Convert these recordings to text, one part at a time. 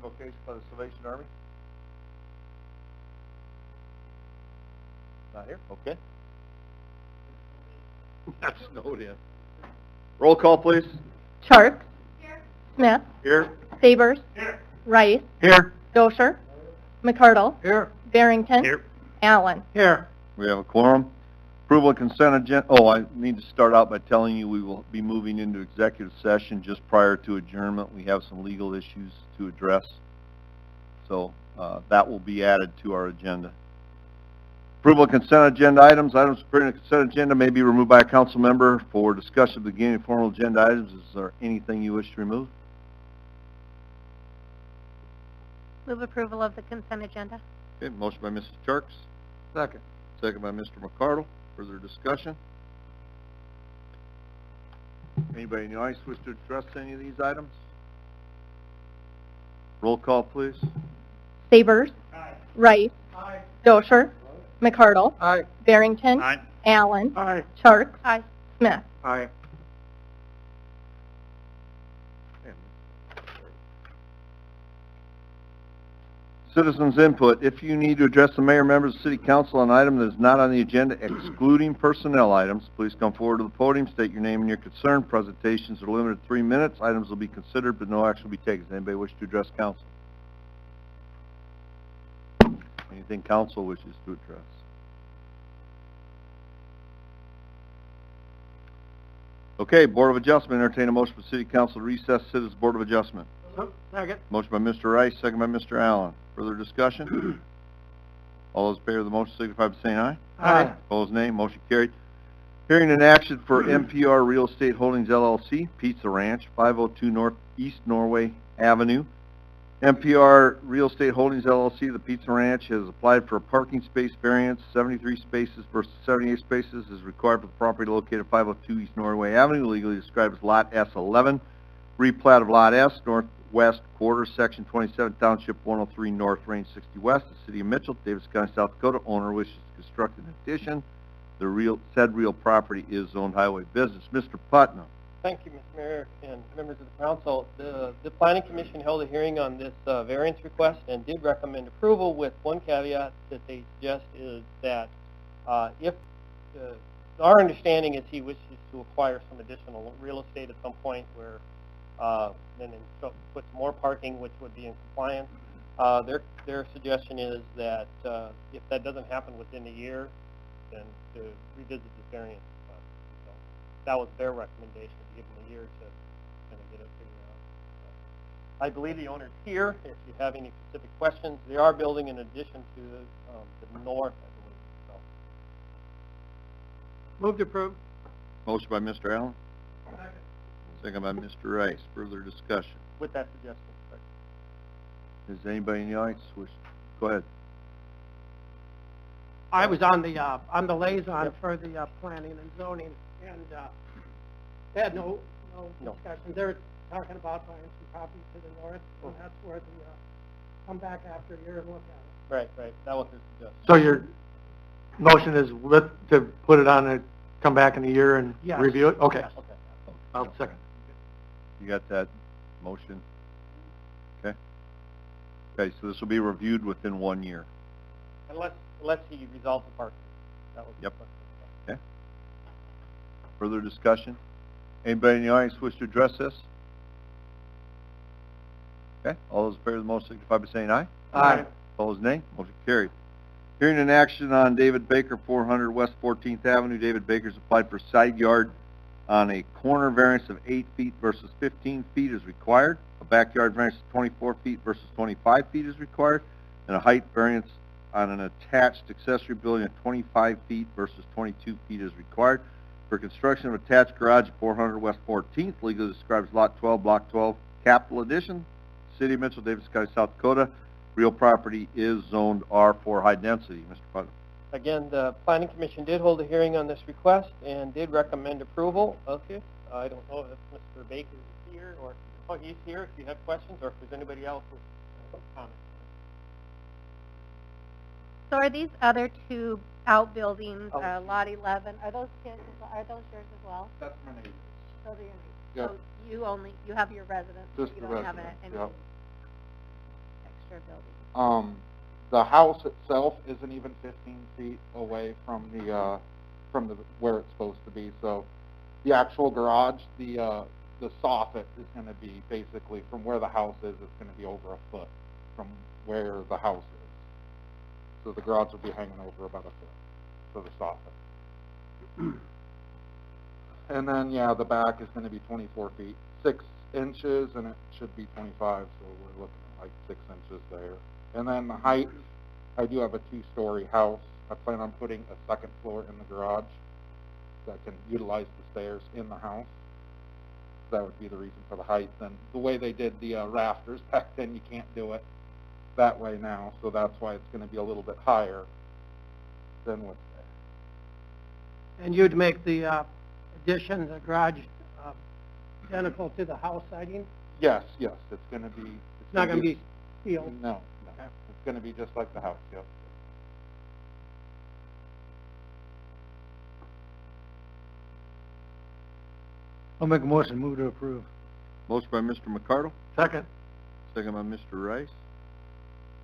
Vocation by the Salvation Army? Not here? Okay. That's snowed in. Roll call, please. Chark. Here. Smith. Here. Sabers. Here. Rice. Here. Dosher. McCardle. Here. Barrington. Here. Allen. Here. We have a quorum. Approval of consent agenda. Oh, I need to start out by telling you we will be moving into executive session just prior to adjournment. We have some legal issues to address. So that will be added to our agenda. Approval of consent agenda items. Items appearing in the consent agenda may be removed by a council member for discussion of the beginning of formal agenda items. Is there anything you wish to remove? Move approval of the consent agenda. Okay, motion by Mrs. Turks. Second. Second by Mr. McCardle. Further discussion? Anybody in the audience wish to address any of these items? Roll call, please. Sabers. Aye. Rice. Aye. Dosher. McCardle. Aye. Barrington. Aye. Allen. Aye. Chark. Aye. Smith. Aye. Citizens input. If you need to address the mayor, members of the city council on an item that is not on the agenda, excluding personnel items, please come forward to the podium, state your name and your concern. Presentations are limited to 3 minutes. Items will be considered, but no action will be taken. Does anybody wish to address council? Anything council wishes to address? Okay, Board of Adjustment. Entertain a motion for City Council to recess, sit as Board of Adjustment. Second. Motion by Mr. Rice, second by Mr. Allen. Further discussion? All those in favor of the motion signify by saying aye. Aye. Opposed, nay. Motion carried. Hearing and action for MPR Real Estate Holdings LLC, Pizza Ranch, 502 Northeast Norway Avenue. MPR Real Estate Holdings LLC, the Pizza Ranch, has applied for a parking space variance. 73 spaces versus 78 spaces is required for the property located at 502 East Norway Avenue, legally described as Lot S11. Replat of Lot S, Northwest Quarter, Section 27, Township 103 North, Range 60 West, the City of Mitchell, Davis County, South Dakota. Owner wishes to construct an addition. The said real property is zoned highway business. Mr. Putnam. Thank you, Mr. Mayor and members of the council. The Planning Commission held a hearing on this variance request and did recommend approval, with one caveat that they suggest is that if our understanding is he wishes to acquire some additional real estate at some point where then puts more parking, which would be in compliance. Their suggestion is that if that doesn't happen within a year, then to revisit this variance. So that was their recommendation, to give them a year to kind of get it figured out. So I believe the owner's here. If you have any specific questions, they are building an addition to the north, I believe. So. Move to approve. Motion by Mr. Allen. Second by Mr. Rice. Further discussion. With that suggestion. Does anybody in the audience wish? Go ahead. I was on the liaison for the planning and zoning, and they had no discussion. They're talking about buying some property to the north, and that's where the come back after a year and look at it. Right. That was their suggestion. So your motion is to put it on and come back in a year and Yes. review it? Okay. Okay. I'll second. You got that motion? Okay. Okay, so this will be reviewed within 1 year. Unless he resolves the parking. That was Yep. the question. Okay. Further discussion? Anybody in the audience wish to address this? Okay. All those in favor of the motion signify by saying aye. Aye. Opposed, nay. Motion carried. Hearing an action on David Baker, 400 West 14th Avenue. David Baker's applied for side yard on a corner variance of 8 feet versus 15 feet is required. A backyard variance of 24 feet versus 25 feet is required. And a height variance on an attached accessory building of 25 feet versus 22 feet is required. For construction of attached garage at 400 West 14th, legally described as Lot 12, Block 12, Capital Edition, City of Mitchell, Davis County, South Dakota. Real property is zoned R4 high density. Mr. Putnam. Again, the Planning Commission did hold a hearing on this request and did recommend approval of it. I don't know if Mr. Baker is here or he's here if you have questions, or if there's anybody else with comments. So are these other two outbuildings, Oh. Lot 11, are those yours as well? That's my neighbor. So they're Yeah. So you have your residence, Just you the don't have residence, any. yeah. building? The house itself isn't even 15 feet away from the where it's supposed to be. So the actual garage, the soffit is going to be basically from where the house is. It's going to be over a foot from where the house is. So the garage will be hanging over about a foot for the soffit. And then yeah, the back is going to be 24 feet, 6 inches, and it should be 25. So we're looking at like 6 inches there. And then the height, I do have a 2-story house. I plan on putting a second floor in the garage that can utilize the stairs in the house. That would be the reason for the height. And the way they did the rafters back then, you can't do it that way now. So that's why it's going to be a little bit higher than what's there. And you'd make the addition, the garage, identical to the house siding? Yes, yes. It's going to be... It's not going to be steel? No. It's going to be just like the house, yep. I'll make a motion, move to approve. Motion by Mr. McCardle, Second. second by Mr. Rice.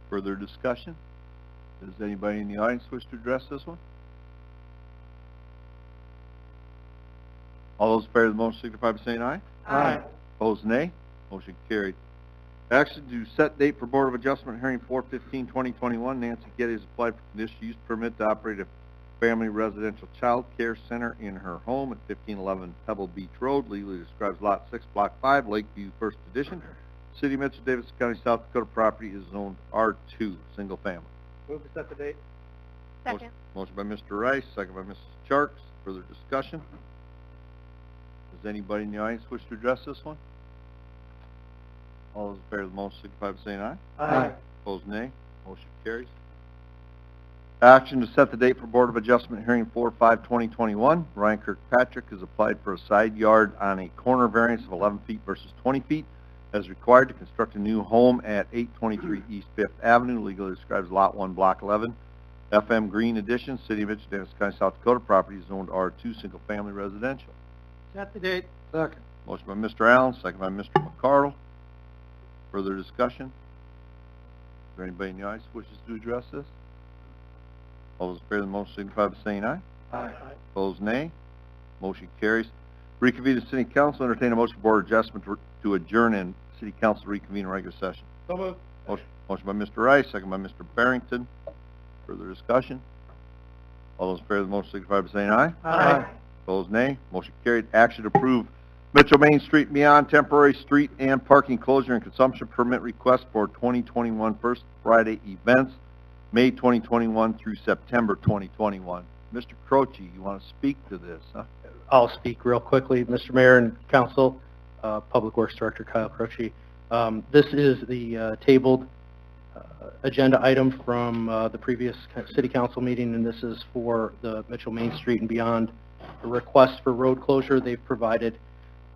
Further discussion? Does anybody in the audience wish to address this one? All those in favor of the motion signify by saying aye. Aye. Opposed, nay. Motion carried. Action to set date for Board of Adjustment hearing 4/15/2021. Nancy Getty has applied for conditional use permit to operate a family residential child care center in her home at 1511 Pebble Beach Road. Legally describes Lot 6, Block 5, Lakeview, First Edition. City of Mitchell, Davidson County, South Dakota. Property is zoned R2, single family. Move to set the date. Second. Motion by Mr. Rice, second by Mrs. Charks. Further discussion? Does anybody in the audience wish to address this one? All those in favor of the motion signify by saying aye. Aye. Opposed, nay. Motion carries. Action to set the date for Board of Adjustment hearing 4/5/2021. Ryan Kirkpatrick has applied for a side yard on a corner variance of 11 feet versus 20 feet as required to construct a new home at 823 East 5th Avenue. Legally describes Lot 1, Block 11, FM Green Edition, City of Mitchell, Davidson County, South Dakota. Property is zoned R2, single family residential. Set the date. Second. Motion by Mr. Allen, second by Mr. McCardle. Further discussion? Is there anybody in the audience who wishes to address this? All those in favor of the motion signify by saying aye. Aye. Opposed, nay. Motion carries. Reconvene the City Council. Entertain a motion for Board of Adjustment to adjourn and City Council reconvene in regular session. So moved. Motion by Mr. Rice, second by Mr. Barrington. Further discussion? All those in favor of the motion signify by saying aye. Aye. Opposed, nay. Motion carried. Action to approve Mitchell Main Street and beyond temporary street and parking closure and consumption permit request for 2021 First Friday events, May 2021 through September 2021. Mr. Croce, you want to speak to this, huh? I'll speak real quickly, Mr. Mayor and Council, Public Works Director Kyle Croce. This is the tabled agenda item from the previous City Council meeting, and this is for the Mitchell Main Street and beyond request for road closure. They've provided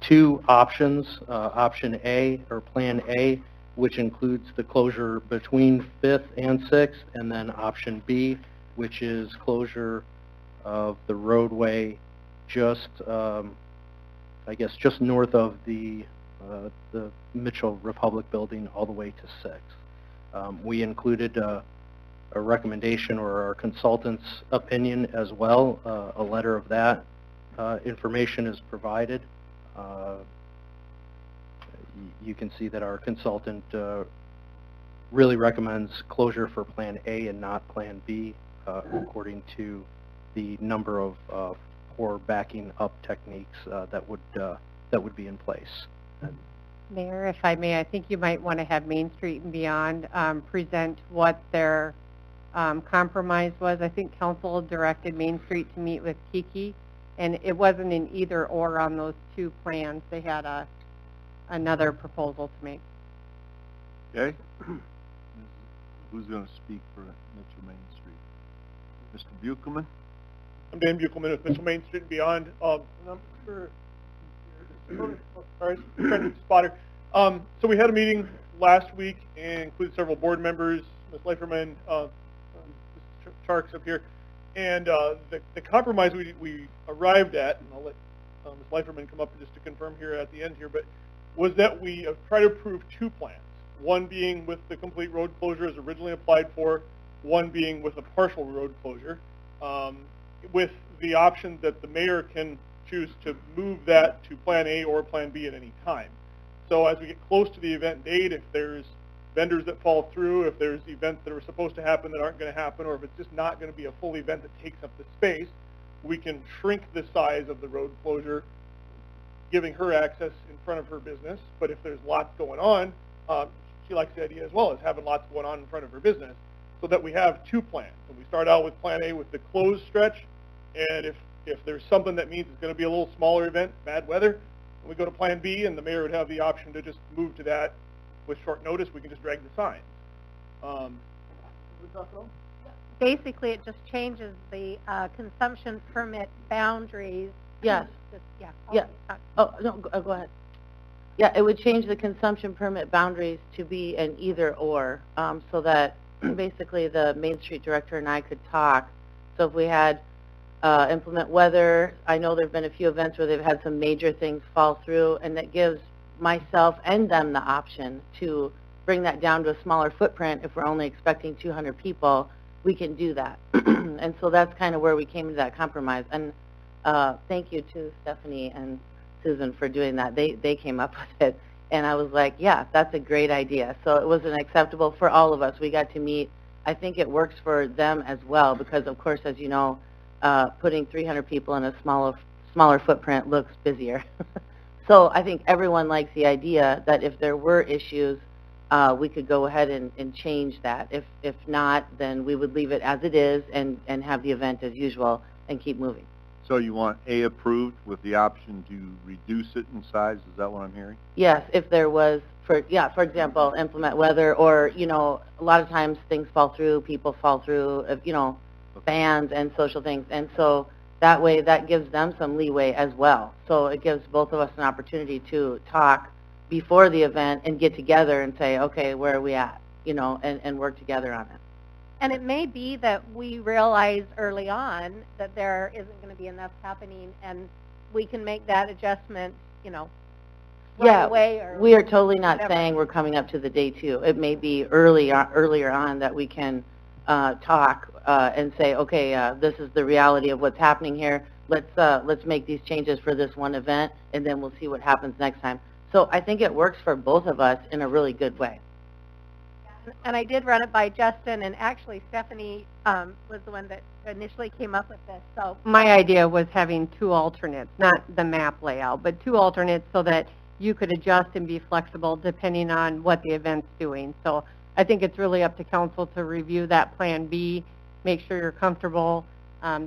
2 options, option A or Plan A, which includes the closure between 5th and 6th, and then option B, which is closure of the roadway just, I guess, just north of the Mitchell Republic building all the way to 6th. We included a recommendation or our consultant's opinion as well. A letter of that information is provided. You can see that our consultant really recommends closure for Plan A and not Plan B, according to the number of poor backing up techniques that would be in place. Mayor, if I may, I think you might want to have Main Street and Beyond present what their compromise was. I think council directed Main Street to meet with Kiki, and it wasn't an either or on those 2 plans. They had another proposal to make. Okay? Who's going to speak for Mitchell Main Street? Mr. Buchelman? I'm Dan Buchelman with Mitchell Main Street and Beyond. And I'm sure, sorry, trying to spot her. So we had a meeting last week and included several board members, Ms. Leiferman, Ms. Charks up here, and the compromise we arrived at, and I'll let Ms. Leiferman come up just to confirm here at the end here, but was that we try to approve 2 plans. one being with the complete road closure as originally applied for, one being with a partial road closure, with the option that the mayor can choose to move that to Plan A or Plan B at any time. So as we get close to the event date, if there's vendors that fall through, if there's events that are supposed to happen that aren't going to happen, or if it's just not going to be a full event that takes up the space, we can shrink the size of the road closure, giving her access in front of her business. But if there's lots going on, she likes the idea as well as having lots going on in front of her business, so that we have two plans. And we start out with Plan A with the closed stretch, and if there's something that means it's going to be a little smaller event, bad weather, we go to Plan B, and the mayor would have the option to just move to that with short notice. We can just drag the signs. Basically, it just changes the consumption permit boundaries. Yes. Just, yeah. Yeah. Okay. Oh, no, go ahead. Yeah, it would change the consumption permit boundaries to be an either or, so that basically the Main Street director and I could talk. So if we had implement weather, I know there have been a few events where they've had some major things fall through, and that gives myself and them the option to bring that down to a smaller footprint. If we're only expecting 200 people, we can do that. And so that's kind of where we came to that compromise. And thank you to Stephanie and Susan for doing that. They came up with it, and I was like, yeah, that's a great idea. So it wasn't acceptable for all of us. We got to meet. I think it works for them as well, because of course, as you know, putting 300 people in a smaller footprint looks busier. So I think everyone likes the idea that if there were issues, we could go ahead and change that. If not, then we would leave it as it is and have the event as usual and keep moving. So you want A approved with the option to reduce it in size? Is that what I'm hearing? Yes, if there was, for example, implement weather, or, you know, a lot of times things fall through, people fall through, you know, bands and social things. And so that way, that gives them some leeway as well. So it gives both of us an opportunity to talk before the event and get together and say, okay, where are we at, you know, and work together on it. And it may be that we realize early on that there isn't going to be enough happening, and we can make that adjustment, you know, right away. Or we are totally not whatever. saying we're coming up to the day two. It may be earlier on that we can talk and say, okay, this is the reality of what's happening here. Let's make these changes for this one event, and then we'll see what happens next time. So I think it works for both of us in a really good way. And I did run it by Justin, and actually Stephanie was the one that initially came up with this. So My idea was having two alternates, not the map layout, but two alternates so that you could adjust and be flexible depending on what the event's doing. So I think it's really up to council to review that Plan B, make sure you're comfortable.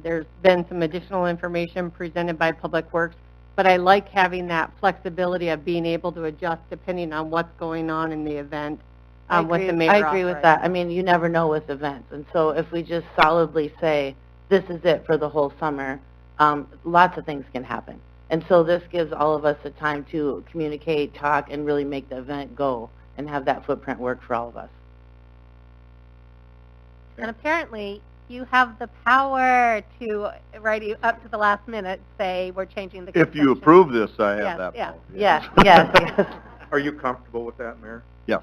There's been some additional information presented by Public Works, but I like having that flexibility of being able to adjust depending on what's going on in the event. What the mayor I agree with authorized. that. I mean, you never know with events. And so if we just solidly say, this is it for the whole summer, lots of things can happen. And so this gives all of us a time to communicate, talk, and really make the event go and have that footprint work for all of us. And apparently, you have the power to, right up to the last minute, say we're changing the If you consumption. approve this, I have Yes, that yeah. power. Yes, yes. Are you comfortable with that, Mayor? Yes.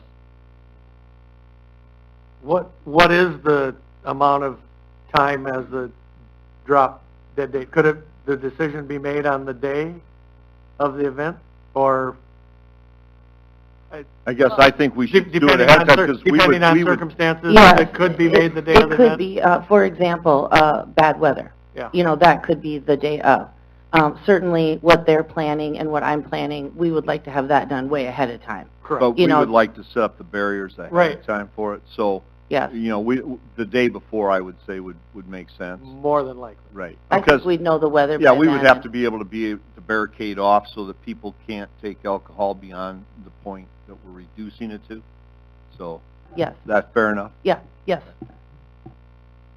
What is the amount of time as the drop dead date? Could the decision be made on the day of the event, or I guess I think we should do it depending ahead on of time, because depending on we would, circumstances? Yes. It could be made the day of the It could event. be, for example, bad weather. Yeah. You know, that could be the day of. Certainly, what they're planning and what I'm planning, we would like to have that done way ahead of time. Correct. but you we know- would like to set up the barriers ahead Right. of time for it. So, Yes. you know, the day before, I would say, would make sense. More than likely. Right. I Because, think we'd know the weather yeah, by we would then. have to be able to barricade off so that people can't take alcohol beyond the point that we're reducing it to. So, Yes, that's fair enough? yeah, yes.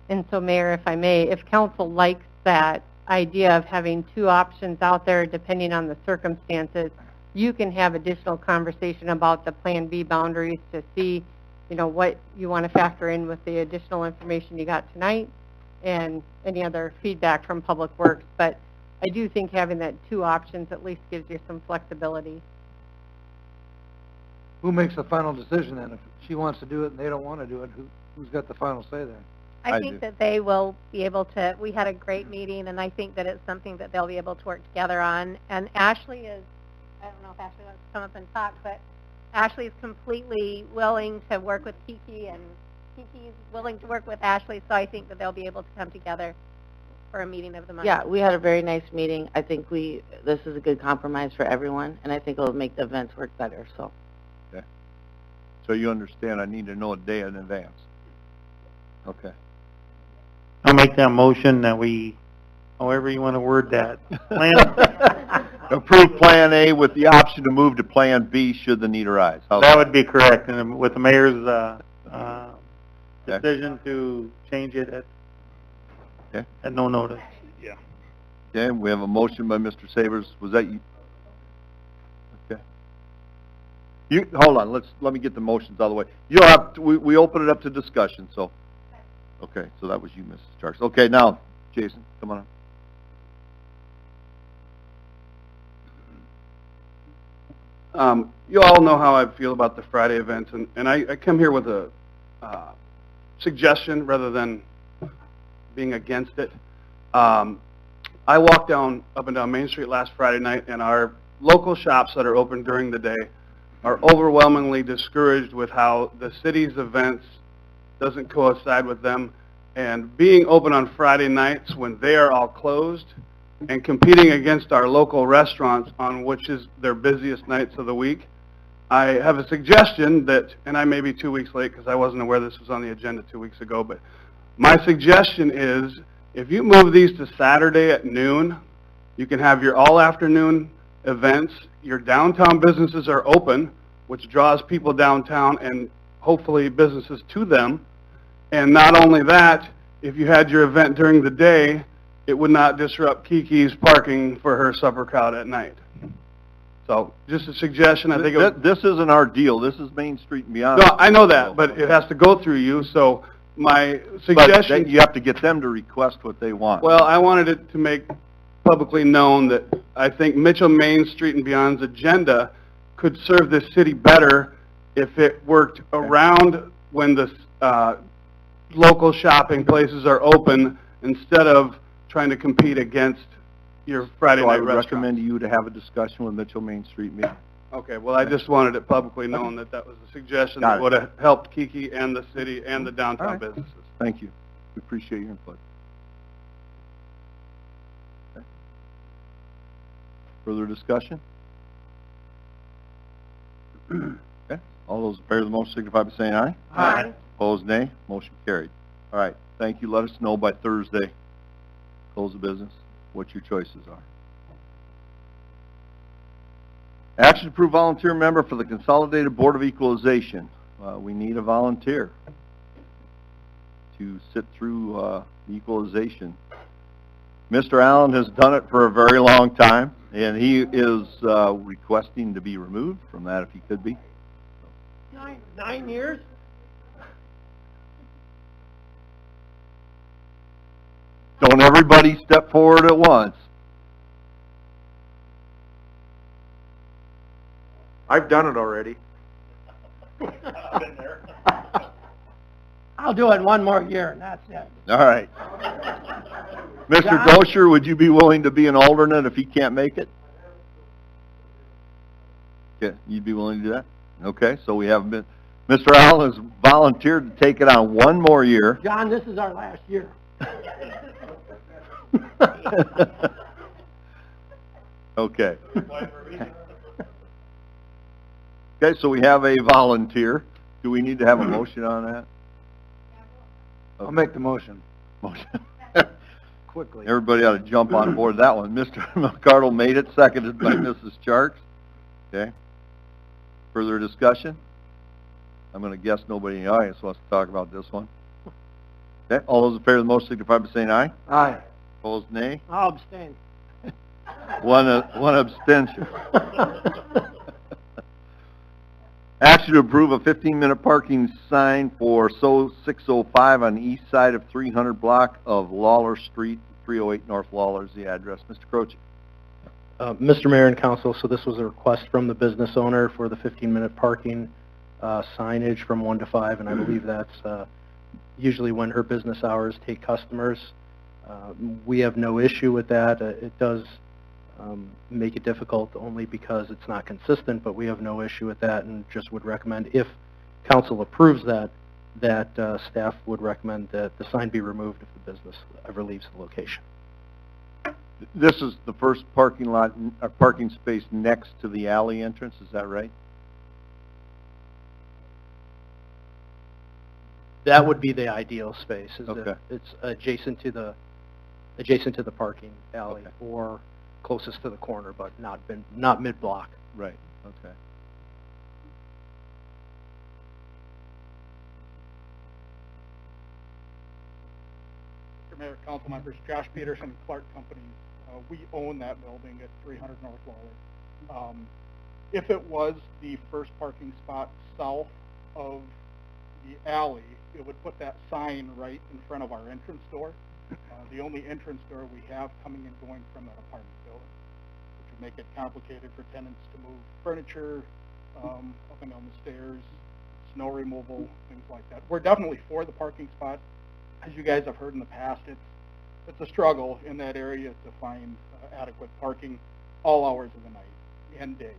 And so, Mayor, if I may, if council likes that idea of having two options out there depending on the circumstances, you can have additional conversation about the Plan B boundaries to see, you know, what you want to factor in with the additional information you got tonight and any other feedback from Public Works. But I do think having that two options at least gives you some flexibility. who makes the final decision then? If she wants to do it and they don't want to do it, who's got the final say there? I I think do. that they will be able to, we had a great meeting, and I think that it's something that they'll be able to work together on. And Ashley is, I don't know if Ashley wants to come up and talk, but Ashley is completely willing to work with Kiki, and Kiki's willing to work with Ashley, so I think that they'll be able to come together for a meeting of the month. Yeah, we had a very nice meeting. I think this is a good compromise for everyone, and I think it'll make the events work better, so. So you understand I need to know a day in advance. Okay. I'll make that motion that we, however you want to word that, plan. Approve Plan A with the option to move to Plan B should the need arise. How's That would be correct, and with the mayor's, Okay. decision to change it Okay. at no notice. Okay, we have a motion by Mr. Savers. Was that you? Okay. You, hold on, let me get the motions out of the way. You'll have, we open it up to discussion, so. Okay, so that was you, Mrs. Charles. Okay, now, Jason, come on up. You all know how I feel about the Friday events, and I come here with a suggestion rather than being against it. I walked up and down Main Street last Friday night, and our local shops that are open during the day are overwhelmingly discouraged with how the city's events doesn't coincide with them, and being open on Friday nights when they are all closed and competing against our local restaurants on which is their busiest nights of the week. I have a suggestion that, and I may be 2 weeks late because I wasn't aware this was on the agenda 2 weeks ago, but my suggestion is if you move these to Saturday at noon, you can have your all-afternoon events. Your downtown businesses are open, which draws people downtown and hopefully businesses to them. And not only that, if you had your event during the day, it would not disrupt Kiki's parking for her supper crowd at night. So, just a suggestion. I think This isn't our deal. This is Main Street and Beyond. No, I know that, but it has to go through you. So, my But suggestion. then you have to get them to request what they want. Well, I wanted it to make publicly known that I think Mitchell Main Street and Beyond's agenda could serve this city better if it worked around when the local shopping places are open instead of trying to compete against your Friday So I night would restaurant. recommend you to have a discussion with Mitchell Main Street and Beyond. Okay, well, I just wanted it publicly known that that was a suggestion Got that it. would have helped Kiki and the city and the downtown All right. businesses. Thank you. We appreciate your input. Okay. Further discussion? Okay. All those in favor of the motion signify by saying aye. Aye. Opposed, nay. Motion carried. All right. Thank you. Let us know by Thursday. Close the business, what your choices are. Action to approve volunteer member for the Consolidated Board of Equalization. We need a volunteer to sit through the equalization. Mr. Allen has done it for a very long time, and he is requesting to be removed from that if he could be. 9 years? Don't everybody step forward at once. I've done it already. I'll do it one more year, and that's it. All right. Mr. John? Gosher, would you be willing to be an alternate if he can't make it? Okay, you'd be willing to do that? Okay, so we have Mr. Allen has volunteered to take it on one more year. John, this is our last year. Okay. Okay, so we have a volunteer. Do we need to have a motion on that? I'll make the motion Motion. quickly. Everybody ought to jump on board that one. Mr. McCardle made it, seconded by Mrs. Charks. Okay. Further discussion? I'm going to guess nobody in the audience wants to talk about this one. Okay, all those in favor of the motion signify by saying aye. Aye. Opposed, nay. I'll abstain. One abstention. Action to approve a 15-minute parking sign for 605 on the east side of 300 block of Lawler Street, 308 North Lawler is the address. Mr. Croce. Mr. Mayor and Council, so this was a request from the business owner for the 15-minute parking signage from 1 to 5, and I believe that's usually when her business hours take customers. We have no issue with that. It does make it difficult only because it's not consistent, but we have no issue with that and just would recommend, if council approves that, staff would recommend that the sign be removed if the business ever leaves the location. This is the first parking lot, or parking space next to the alley entrance, is that right? That would be the ideal space, is Okay. that it's adjacent to the parking alley, Okay. or closest to the corner, but not mid-block. Right, okay. Mr. Mayor, council members, Josh Peterson, Clark Companies. We own that building at 300 North Lawler. If it was the first parking spot south of the alley, it would put that sign right in front of our entrance door. The only entrance door we have coming and going from that apartment building, which would make it complicated for tenants to move furniture up and down the stairs, snow removal, things like that. We're definitely for the parking spot. As you guys have heard in the past, it's a struggle in that area to find adequate parking all hours of the night and day.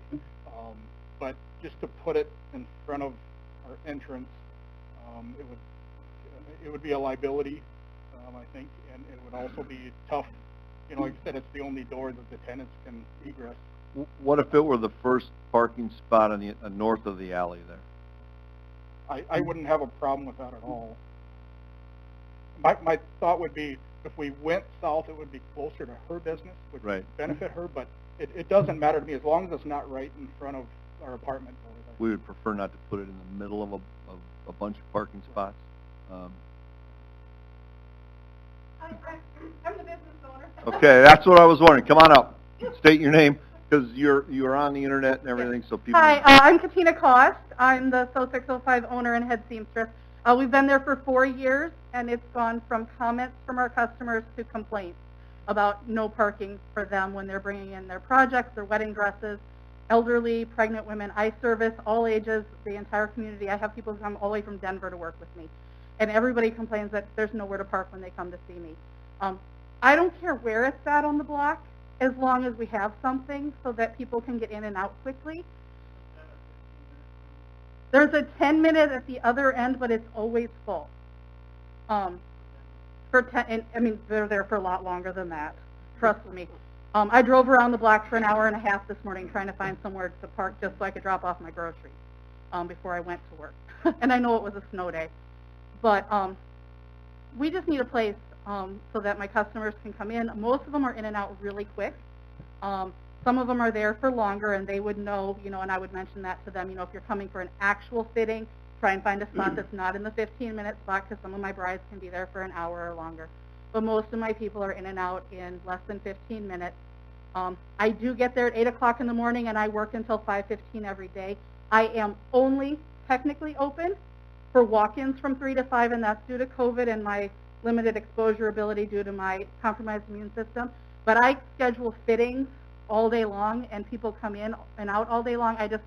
But just to put it in front of our entrance, it would be a liability, I think, and it would also be tough. You know, like I said, it's the only door that the tenants can egress. What if it were the first parking spot on the north of the alley there? I wouldn't have a problem with that at all. My thought would be, if we went south, it would be closer to her business, which Right. would benefit her, but it doesn't matter to me, as long as it's not right in front of our apartment building. We would prefer not to put it in the middle of a bunch of parking spots. I'm the business owner. Okay, that's what I was wondering. Come on up. State your name, because you're on the internet and everything, so people... Hi, I'm Katina Cost. I'm the So 605 owner and head seamstress. We've been there for 4 years, and it's gone from comments from our customers to complaints about no parking for them when they're bringing in their projects, their wedding dresses, elderly, pregnant women. I service all ages, the entire community. I have people who come all the way from Denver to work with me. And everybody complains that there's nowhere to park when they come to see me. I don't care where it's at on the block, as long as we have something so that people can get in and out quickly. There's a 10-minute at the other end, but it's always full. They're there for a lot longer than that. Trust me. I drove around the block for an hour and a half this morning trying to find somewhere to park just so I could drop off my groceries before I went to work. And I know it was a snow day. But we just need a place so that my customers can come in. Most of them are in and out really quick. Some of them are there for longer, and they would know, and I would mention that to them, if you're coming for an actual fitting, try and find a spot that's not in the 15-minute spot, because some of my brides can be there for an hour or longer. But most of my people are in and out in less than 15 minutes. I do get there at 8 o'clock in the morning, and I work until 5:15 every day. I am only technically open for walk-ins from 3 to 5, and that's due to COVID and my limited exposure ability due to my compromised immune system. But I schedule fittings all day long, and people come in and out all day long. I just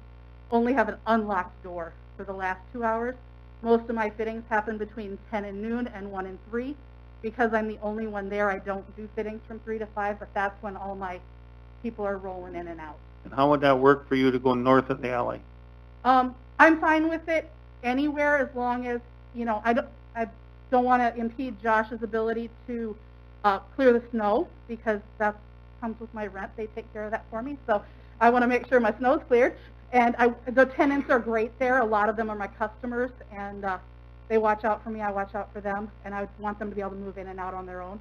only have an unlocked door for the last 2 hours. Most of my fittings happen between 10 and noon and 1 and 3. Because I'm the only one there, I don't do fittings from 3 to 5, but that's when all my people are rolling in and out. And how would that work for you to go north of the alley? I'm fine with it anywhere, as long as, I don't want to impede Josh's ability to clear the snow, because that comes with my rent. They take care of that for me, so I want to make sure my snow's cleared. And the tenants are great there. A lot of them are my customers, and they watch out for me. I watch out for them, and I want them to be able to move in and out on their own,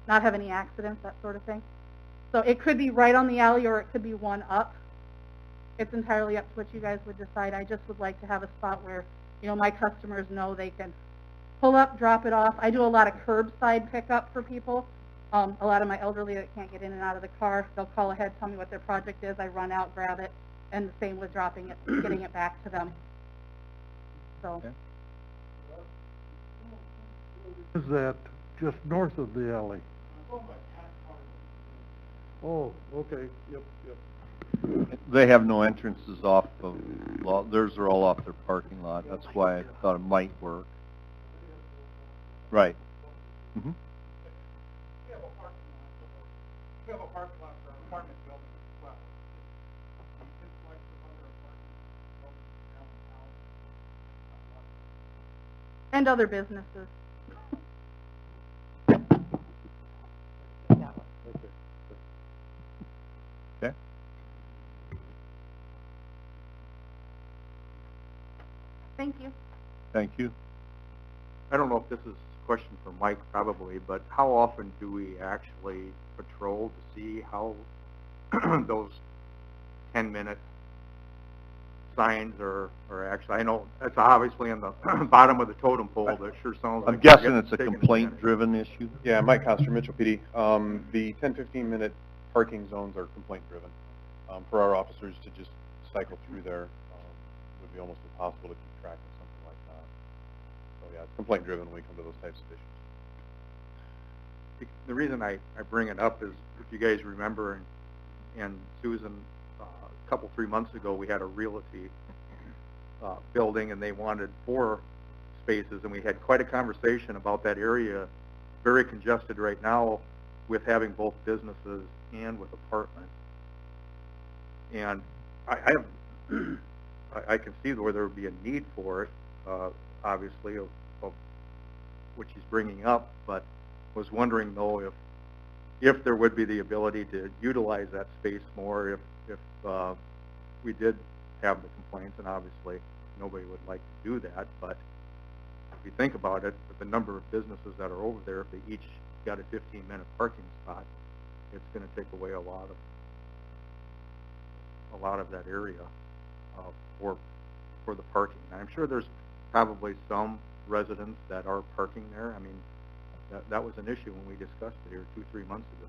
not have any accidents, that sort of thing. So it could be right on the alley, or it could be one up. It's entirely up to what you guys would decide. I just would like to have a spot where, my customers know they can pull up, drop it off. I do a lot of curbside pickup for people. A lot of my elderly that can't get in and out of the car, they'll call ahead, tell me what their project is. I run out, grab it, and the same with dropping it, getting it back to them. So. Okay. Is that just north of the alley? Oh, okay, yep. They have no entrances off of, theirs are all off their parking lot. That's why I thought it might work. Right. Mm-hmm. We have a parking lot for an apartment building as well. It's like some other apartment buildings downtown. And other businesses. Okay. Thank you. Thank you. I don't know if this is a question for Mike probably, but how often do we actually patrol to see how those 10-minute signs are actually, I know it's obviously on the bottom of the totem pole, but it sure sounds like I'm guessing they're it's a taking complaint-driven issue. Yeah, Mike Coster, Mitchell PD. The 10-15 minute parking zones are complaint-driven. For our officers to just cycle through there would be almost impossible to keep track of something like that. So yeah, it's complaint-driven when we come to those types of issues. The reason I bring it up is, if you guys remember, and Susan, a couple, 3 months ago, we had a realty building, and they wanted 4 spaces, and we had quite a conversation about that area, very congested right now with having both businesses and with apartments. And I can see where there would be a need for it, obviously, of what she's bringing up, but was wondering though if there would be the ability to utilize that space more if we did have the complaints, and obviously nobody would like to do that, but if you think about it, with the number of businesses that are over there, if they each got a 15-minute parking spot, it's going to take away a lot of that area for the parking. And I'm sure there's probably some residents that are parking there. I mean, that was an issue when we discussed it here 2-3 months ago.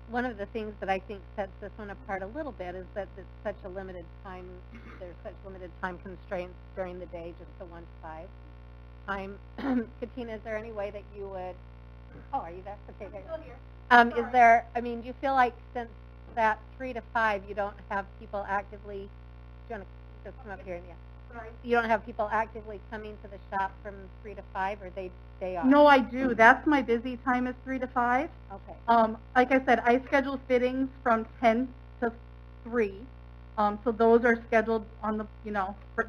One of the things that I think sets this one apart a little bit is that it's such a limited time, there's such limited time constraints during the day, just the 1 to 5 time. Katina, is there any way that you would, oh, are you there? Okay, great. Still here. Is there, I mean, do you feel like since that 3 to 5, you don't have people actively, do you want to just come up here and Sorry. you don't have people actively coming to the shop from 3 to 5, or they are? No, I do. That's my busy time is 3 to 5. Okay. Like I said, I schedule fittings from 10 to 3. So those are scheduled on the,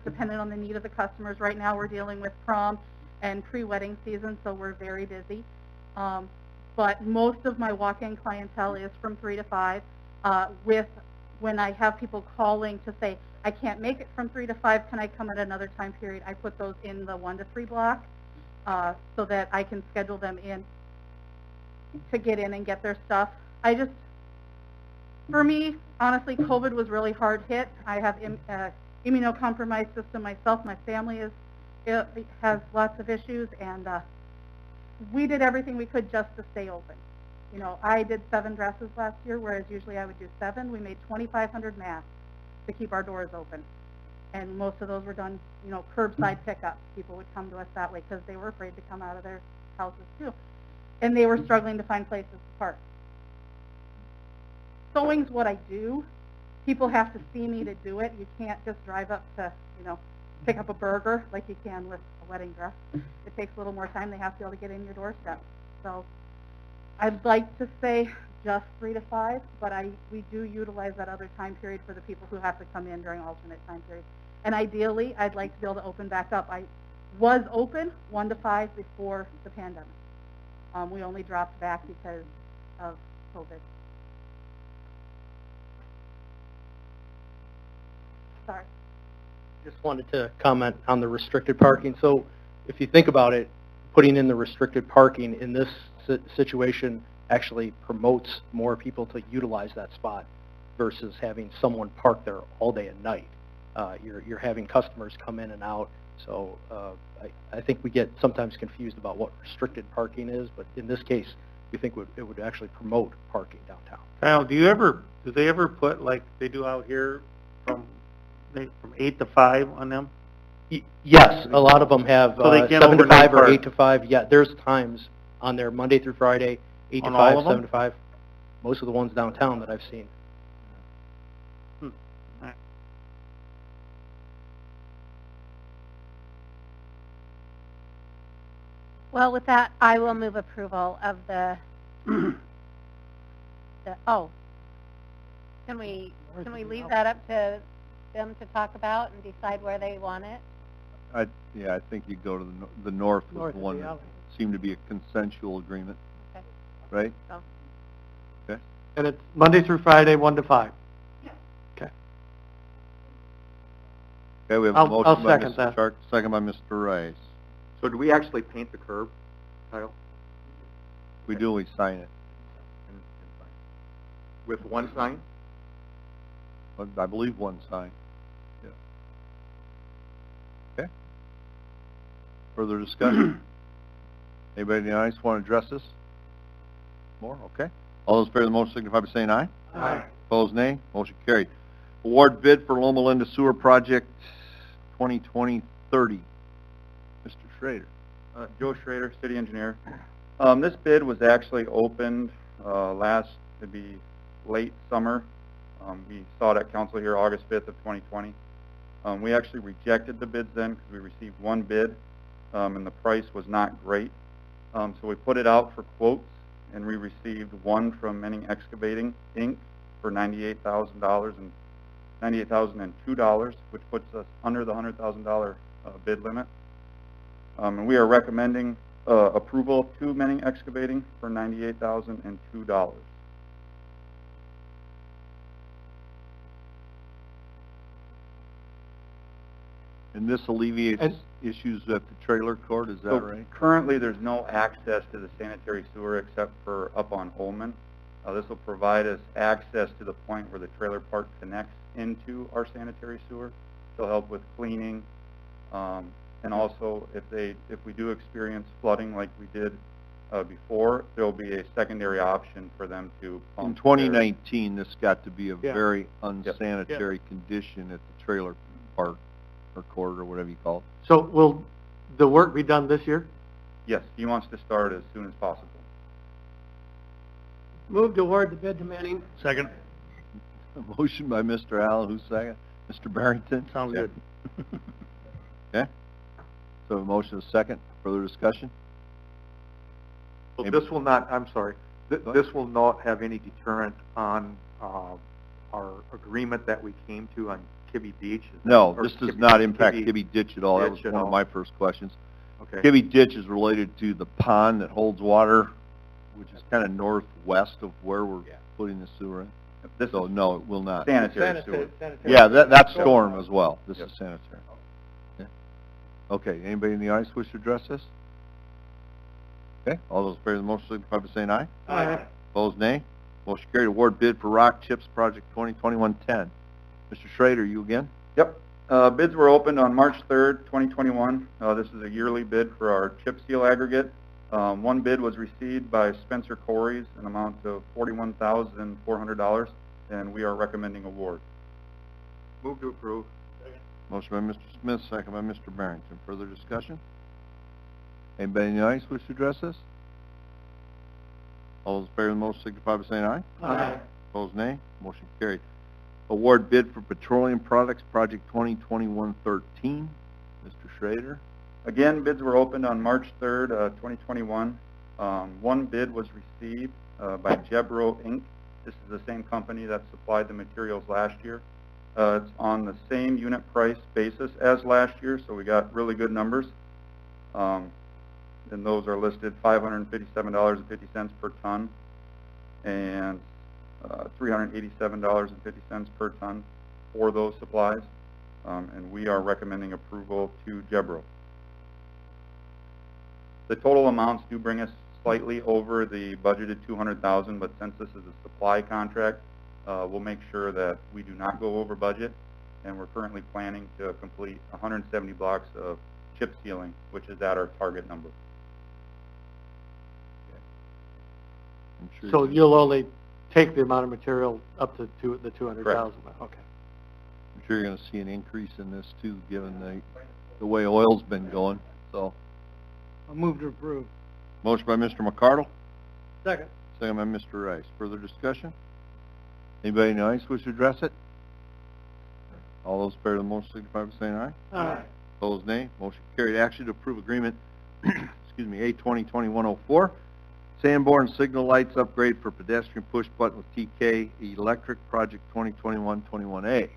dependent on the need of the customers. Right now we're dealing with prom and pre-wedding season, so we're very busy. But most of my walk-in clientele is from 3 to 5. When I have people calling to say, I can't make it from 3 to 5, can I come at another time period? I put those in the 1 to 3 block so that I can schedule them in to get in and get their stuff. For me, honestly, COVID was really hard hit. I have immunocompromised system myself. My family has lots of issues, and we did everything we could just to stay open. I did 7 dresses last year, whereas usually I would do 7. We made 2,500 masks to keep our doors open. And most of those were done, curbside pickup. People would come to us that way because they were afraid to come out of their houses too. And they were struggling to find places to park. Sewing's what I do. People have to see me to do it. You can't just drive up to, pick up a burger like you can with a wedding dress. It takes a little more time. They have to be able to get in your doorstep. So I'd like to say just 3 to 5, but we do utilize that other time period for the people who have to come in during alternate time periods. And ideally, I'd like to be able to open back up. I was open 1 to 5 before the pandemic. We only dropped back because of COVID. Sorry. Just wanted to comment on the restricted parking. So if you think about it, putting in the restricted parking in this situation actually promotes more people to utilize that spot versus having someone park there all day and night. You're having customers come in and out. So I think we get sometimes confused about what restricted parking is, but in this case, we think it would actually promote parking downtown. Kyle, do they ever put, like they do out here, from 8 to 5 on them? Yes, a lot of them have So they can 7 to overnight 5 or park. 8 to 5. Yeah, there's times on there Monday through Friday, 8 to On 5, all of them? 7 to 5. Most of the ones downtown that I've seen. Well, with that, I will move approval of oh, can we leave that up to them to talk about and decide where they want it? I think you go to the north was North the of one the that alley. seemed to be a consensual agreement, Okay, right? so, Okay. And it's Monday through Friday, 1 to 5? Okay. Okay, we have a I'll motion by second Mr. that. Chark, second by Mr. Rice. So do we actually paint the curb, Kyle? We do, we sign it. With one sign? But I believe one sign. Yeah. Okay. Further discussion? Anybody in the audience want to address this? More? Okay. All those in favor of the motion signify by saying aye. Aye. Opposed, nay. Motion carried. Award bid for Loma Linda Sewer Project 2020-30. Mr. Schrader. Joe Schrader, city engineer. This bid was actually opened it'd be late summer. We saw it at council here August 5th of 2020. We actually rejected the bids then because we received one bid and the price was not great. So we put it out for quotes and we received one from Menning Excavating Inc. for $98,000 and $98,002, which puts us under the $100,000 bid limit. And we are recommending approval to Menning Excavating for $98,002. And this alleviates issues at the trailer court, is that So right? currently, there's no access to the sanitary sewer except for up on Holman. This will provide us access to the point where the trailer park connects into our sanitary sewer. It'll help with cleaning, and also if we do experience flooding like we did before, there'll be a secondary option for them to pump. In 2019, this got to be a Yeah. very unsanitary condition at the trailer park or court or whatever you call it. So will the work be done this year? Yes, he wants to start as soon as possible. Move to award the bid to Manning. Second. A motion by Mr. Allen, who's second? Mr. Barrington? Sounds good. Okay. So a motion is second. Further discussion? So this will not, I'm sorry, this will not have any deterrent on our agreement that we came to on Kibbe Beach? No, Or this does Kibbe- not impact Kibbe Kibbe Ditch at all. That was Ditch at one of all. my first questions. Okay. Kibbe Ditch is related to the pond that holds water, which is kind of northwest of where we're putting the sewer in. This So is no, it will not. sanitary sewer. Yeah, that's storm as well. This is sanitary. Okay, anybody in the audience wish to address this? Okay, all those in favor of the motion signify by saying aye. Aye. Opposed, nay. Motion carried. Award bid for Rock Chips Project 2021-10. Mr. Schrader, you again? Yep. Bids were opened on March 3rd, 2021. This is a yearly bid for our chip seal aggregate. One bid was received by Spencer Corey's, an amount of $41,400, and we are recommending award. Move to approve. Motion by Mr. Smith, second by Mr. Barrington. Further discussion? Anybody in the audience wish to address this? All those in favor of the motion signify by saying aye. Aye. Opposed, nay. Motion carried. Award bid for petroleum products, project 2021-13. Mr. Schrader? Again, bids were opened on March 3rd, 2021. One bid was received by Jebro Inc. This is the same company that supplied the materials last year. It's on the same unit price basis as last year, so we got really good numbers. And those are listed $557.50 per ton and $387.50 per ton for those supplies. And we are recommending approval to Jebro. The total amounts do bring us slightly over the budgeted $200,000, but since this is a supply contract, we'll make sure that we do not go over budget, and we're currently planning to complete 170 blocks of chip sealing, which is at our target number. I'm sure So you'll only take the amount of material up to the 200,000? Okay. I'm sure you're gonna see an increase in this too, given the way oil's been going, so. I'll move to approve. Motion by Mr. McCardle, Second. second by Mr. Rice. Further discussion? Anybody in the audience wish to address it? All those in favor of the motion signify by saying aye. Aye. Opposed, nay. Motion carried. Action to approve agreement, excuse me, A202104, Sanborn signal lights upgrade for pedestrian push button with TK Electric, project 2021-21A.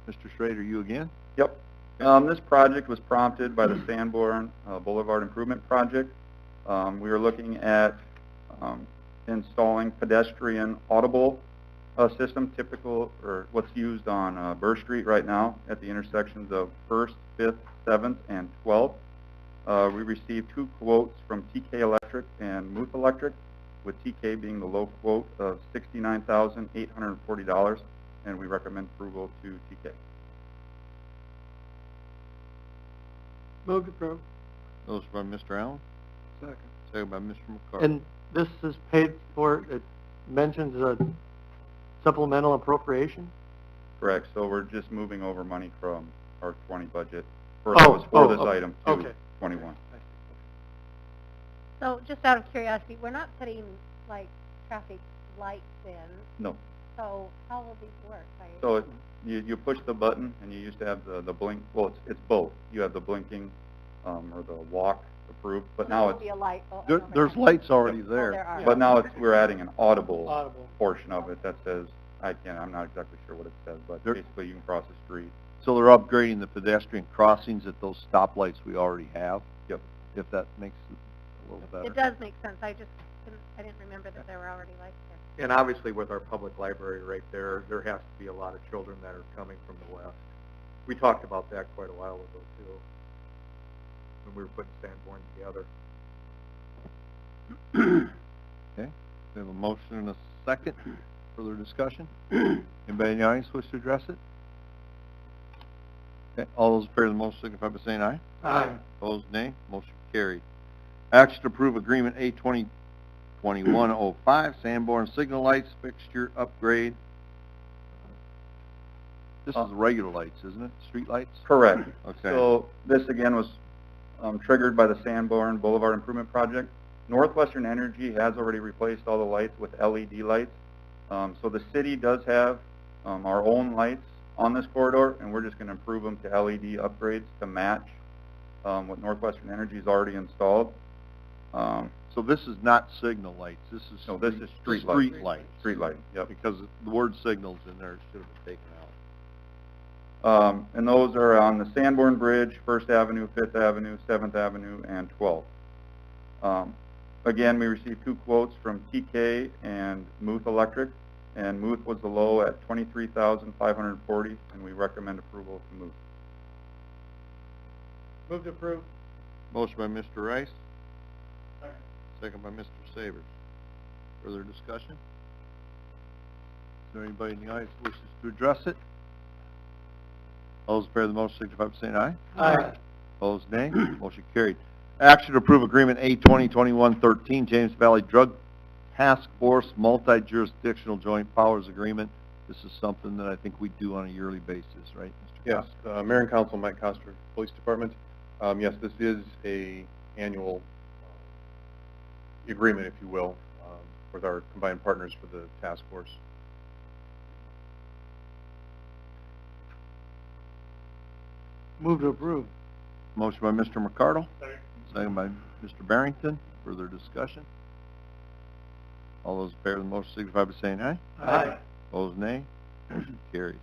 Mr. Schrader, you again? Yep. This project was prompted by the Sanborn Boulevard Improvement Project. We were looking at installing pedestrian audible system, typical, or what's used on Burr Street right now at the intersections of 1st, 5th, 7th, and 12th. We received 2 quotes from TK Electric and Muth Electric, with TK being the low quote of $69,840, and we recommend approval to TK. Move to approve. Those by Mr. Allen, Second. second by Mr. McCarty. And this is paid for, it mentions a supplemental appropriation? Correct. So we're just moving over money from our 20 budget for this item to okay. 21. So just out of curiosity, we're not putting like traffic lights in, No. so how will these work? So you push the button, and you used to have the blink. Well, it's both. You have the blinking or the walk approved, but now it's be a light. There's lights already Oh, there. there are. but now we're adding an audible Audible. portion of it that says I'm not exactly sure what it says, but basically you can cross the street. So they're upgrading the pedestrian crossings at those stoplights we already have? Yep. If that makes it a little better. It does make sense. I didn't remember that there were already lights there. And obviously with our public library right there, there has to be a lot of children that are coming from the west. We talked about that quite a while ago too, when we were putting Sanborn together. Okay, we have a motion and a second. Further discussion? Anybody in the audience wish to address it? Okay, all those in favor of the motion signify by saying aye. Aye. Opposed, nay. Motion carried. Action to approve agreement A202105, Sanborn signal lights fixture upgrade. This is regular lights, isn't it? Street lights? Correct. Okay. So this again was triggered by the Sanborn Boulevard Improvement Project. Northwestern Energy has already replaced all the lights with LED lights. So the city does have our own lights on this corridor, and we're just going to improve them to LED upgrades to match what Northwestern Energy has already installed. So this is not signal lights. This is This is street lights. Street light. Yep. Because the word signals in there should have been taken out. And those are on the Sanborn Bridge, 1st Avenue, 5th Avenue, 7th Avenue, and 12th. Again, we received 2 quotes from TK and Muth Electric, and Muth was the low at $23,540, and we recommend approval to Muth. Move to approve. Motion by Mr. Rice. Second by Mr. Savers. Further discussion? Is there anybody in the audience who wishes to address it? All those in favor of the motion signify by saying aye. Aye. Opposed, nay. Motion carried. Action to approve agreement A202113, James Valley Drug Task Force Multi-Jurisdictional Joint Powers Agreement. This is something that I think we do on a yearly basis, right, Mr. Yes, Mayor and Council, Mike Coster, Police Department. Yes, this is a annual agreement, if you will, with our combined partners for the task force. Move to approve. Motion by Mr. McCardle. Second by Mr. Barrington. Further discussion? All those in favor of the motion signify by saying aye. Aye. Opposed, nay. Motion carries.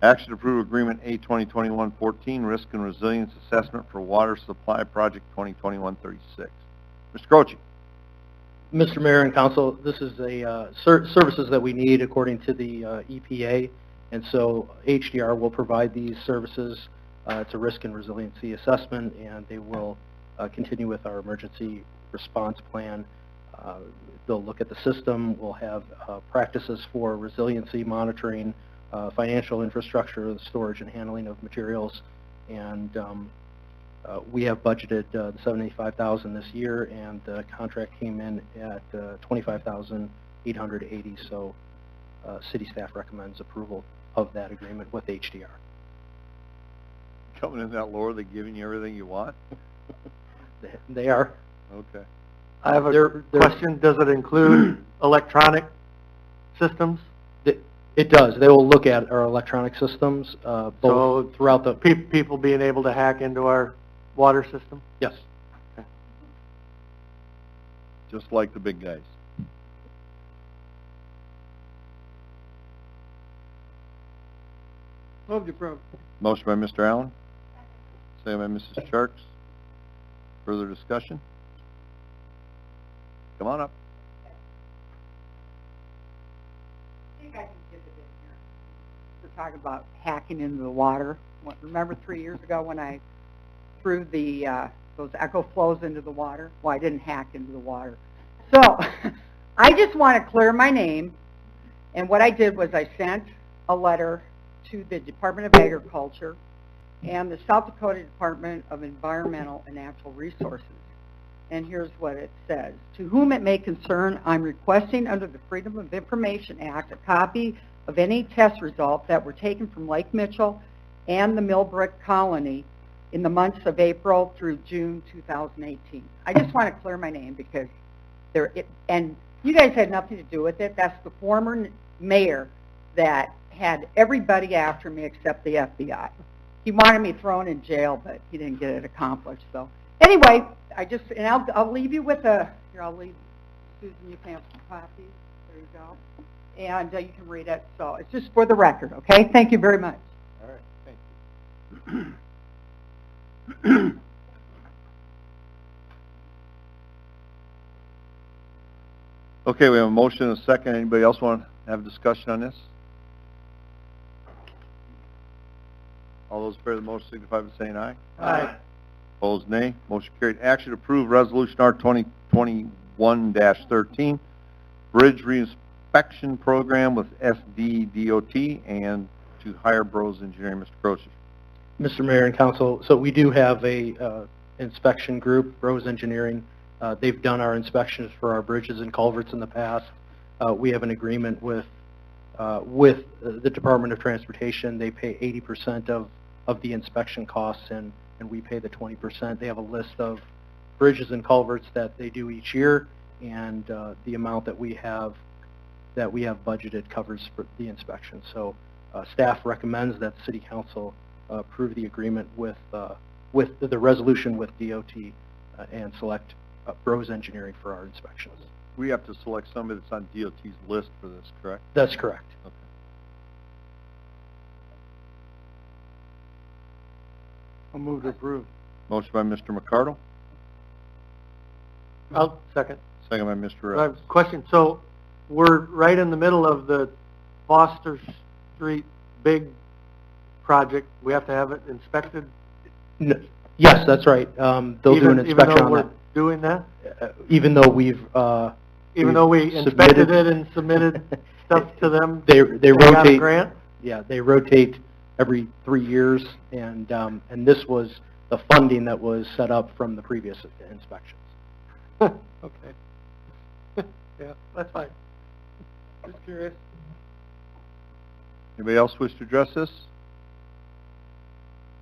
Action to approve agreement A202114, Risk and Resilience Assessment for Water Supply Project 2021-36. Mr. Croce. Mr. Mayor and Council, this is a services that we need according to the EPA, and so HDR will provide these services. It's a risk and resiliency assessment, and they will continue with our emergency response plan. They'll look at the system. We'll have practices for resiliency monitoring, financial infrastructure, the storage and handling of materials, and we have budgeted the $75,000 this year, and the contract came in at $25,880. So, city staff recommends approval of that agreement with HDR. Coming in that lower, they're giving you everything you want? They are. Okay. I have a question. Does it include electronic systems? It does. They will look at our electronic systems, both throughout the... People being able to hack into our water system? Yes. Just like the big guys. Move to approve. Motion by Mr. Allen, second by Mrs. Sharks. Further discussion? Come on up. I think I can get it in here. We're talking about hacking into the water. Remember 3 years ago when I threw the those echo flows into the water? Well, I didn't hack into the water. So I just want to clear my name. And what I did was I sent a letter to the Department of Agriculture and the South Dakota Department of Environmental and Natural Resources. And here's what it says. To whom it may concern, I'm requesting under the Freedom of Information Act a copy of any test results that were taken from Lake Mitchell and the Millbrook Colony in the months of April through June 2018. I just want to clear my name because and you guys had nothing to do with it. That's the former mayor that had everybody after me except the FBI. He wanted me thrown in jail, but he didn't get it accomplished. So anyway, I'll leave you with here, I'll leave, Susan, you can have some copies. There you go. And you can read it. So it's just for the record, okay? Thank you very much. All right, thank you. Okay, we have a motion and a second. Anybody else want to have a discussion on this? All those in favor of the motion signify by saying aye. Aye. Opposed, nay. Motion carried. Action to approve Resolution R 2021-13, Bridge Reinspection Program with SDDOT, and to hire Bros Engineering. Mr. Croce. Mr. Mayor and Council, so we do have a inspection group, Rose Engineering. They've done our inspections for our bridges and culverts in the past. We have an agreement with the Department of Transportation. They pay 80% of the inspection costs, and we pay the 20%. They have a list of bridges and culverts that they do each year, and the amount that we have budgeted covers for the inspection. So staff recommends that the City Council approve the agreement with the resolution with DOT and select Bros Engineering for our inspections. We have to select somebody that's on DOT's list for this, correct? That's correct. Okay. I'll move to approve. Motion by Mr. McCardle, I'll second. second by Mr. I have a question. So we're right in the middle of the Foster Street big project. We have to have it inspected? Yes, that's right. They'll do an inspection on that. Doing that? Even though we've even though we inspected it and submitted stuff to them, they rotate. Got a grant? Yeah, they rotate every 3 years, and this was the funding that was set up from the previous inspections. Okay. Yeah, that's fine. Just curious. Anybody else wish to address this?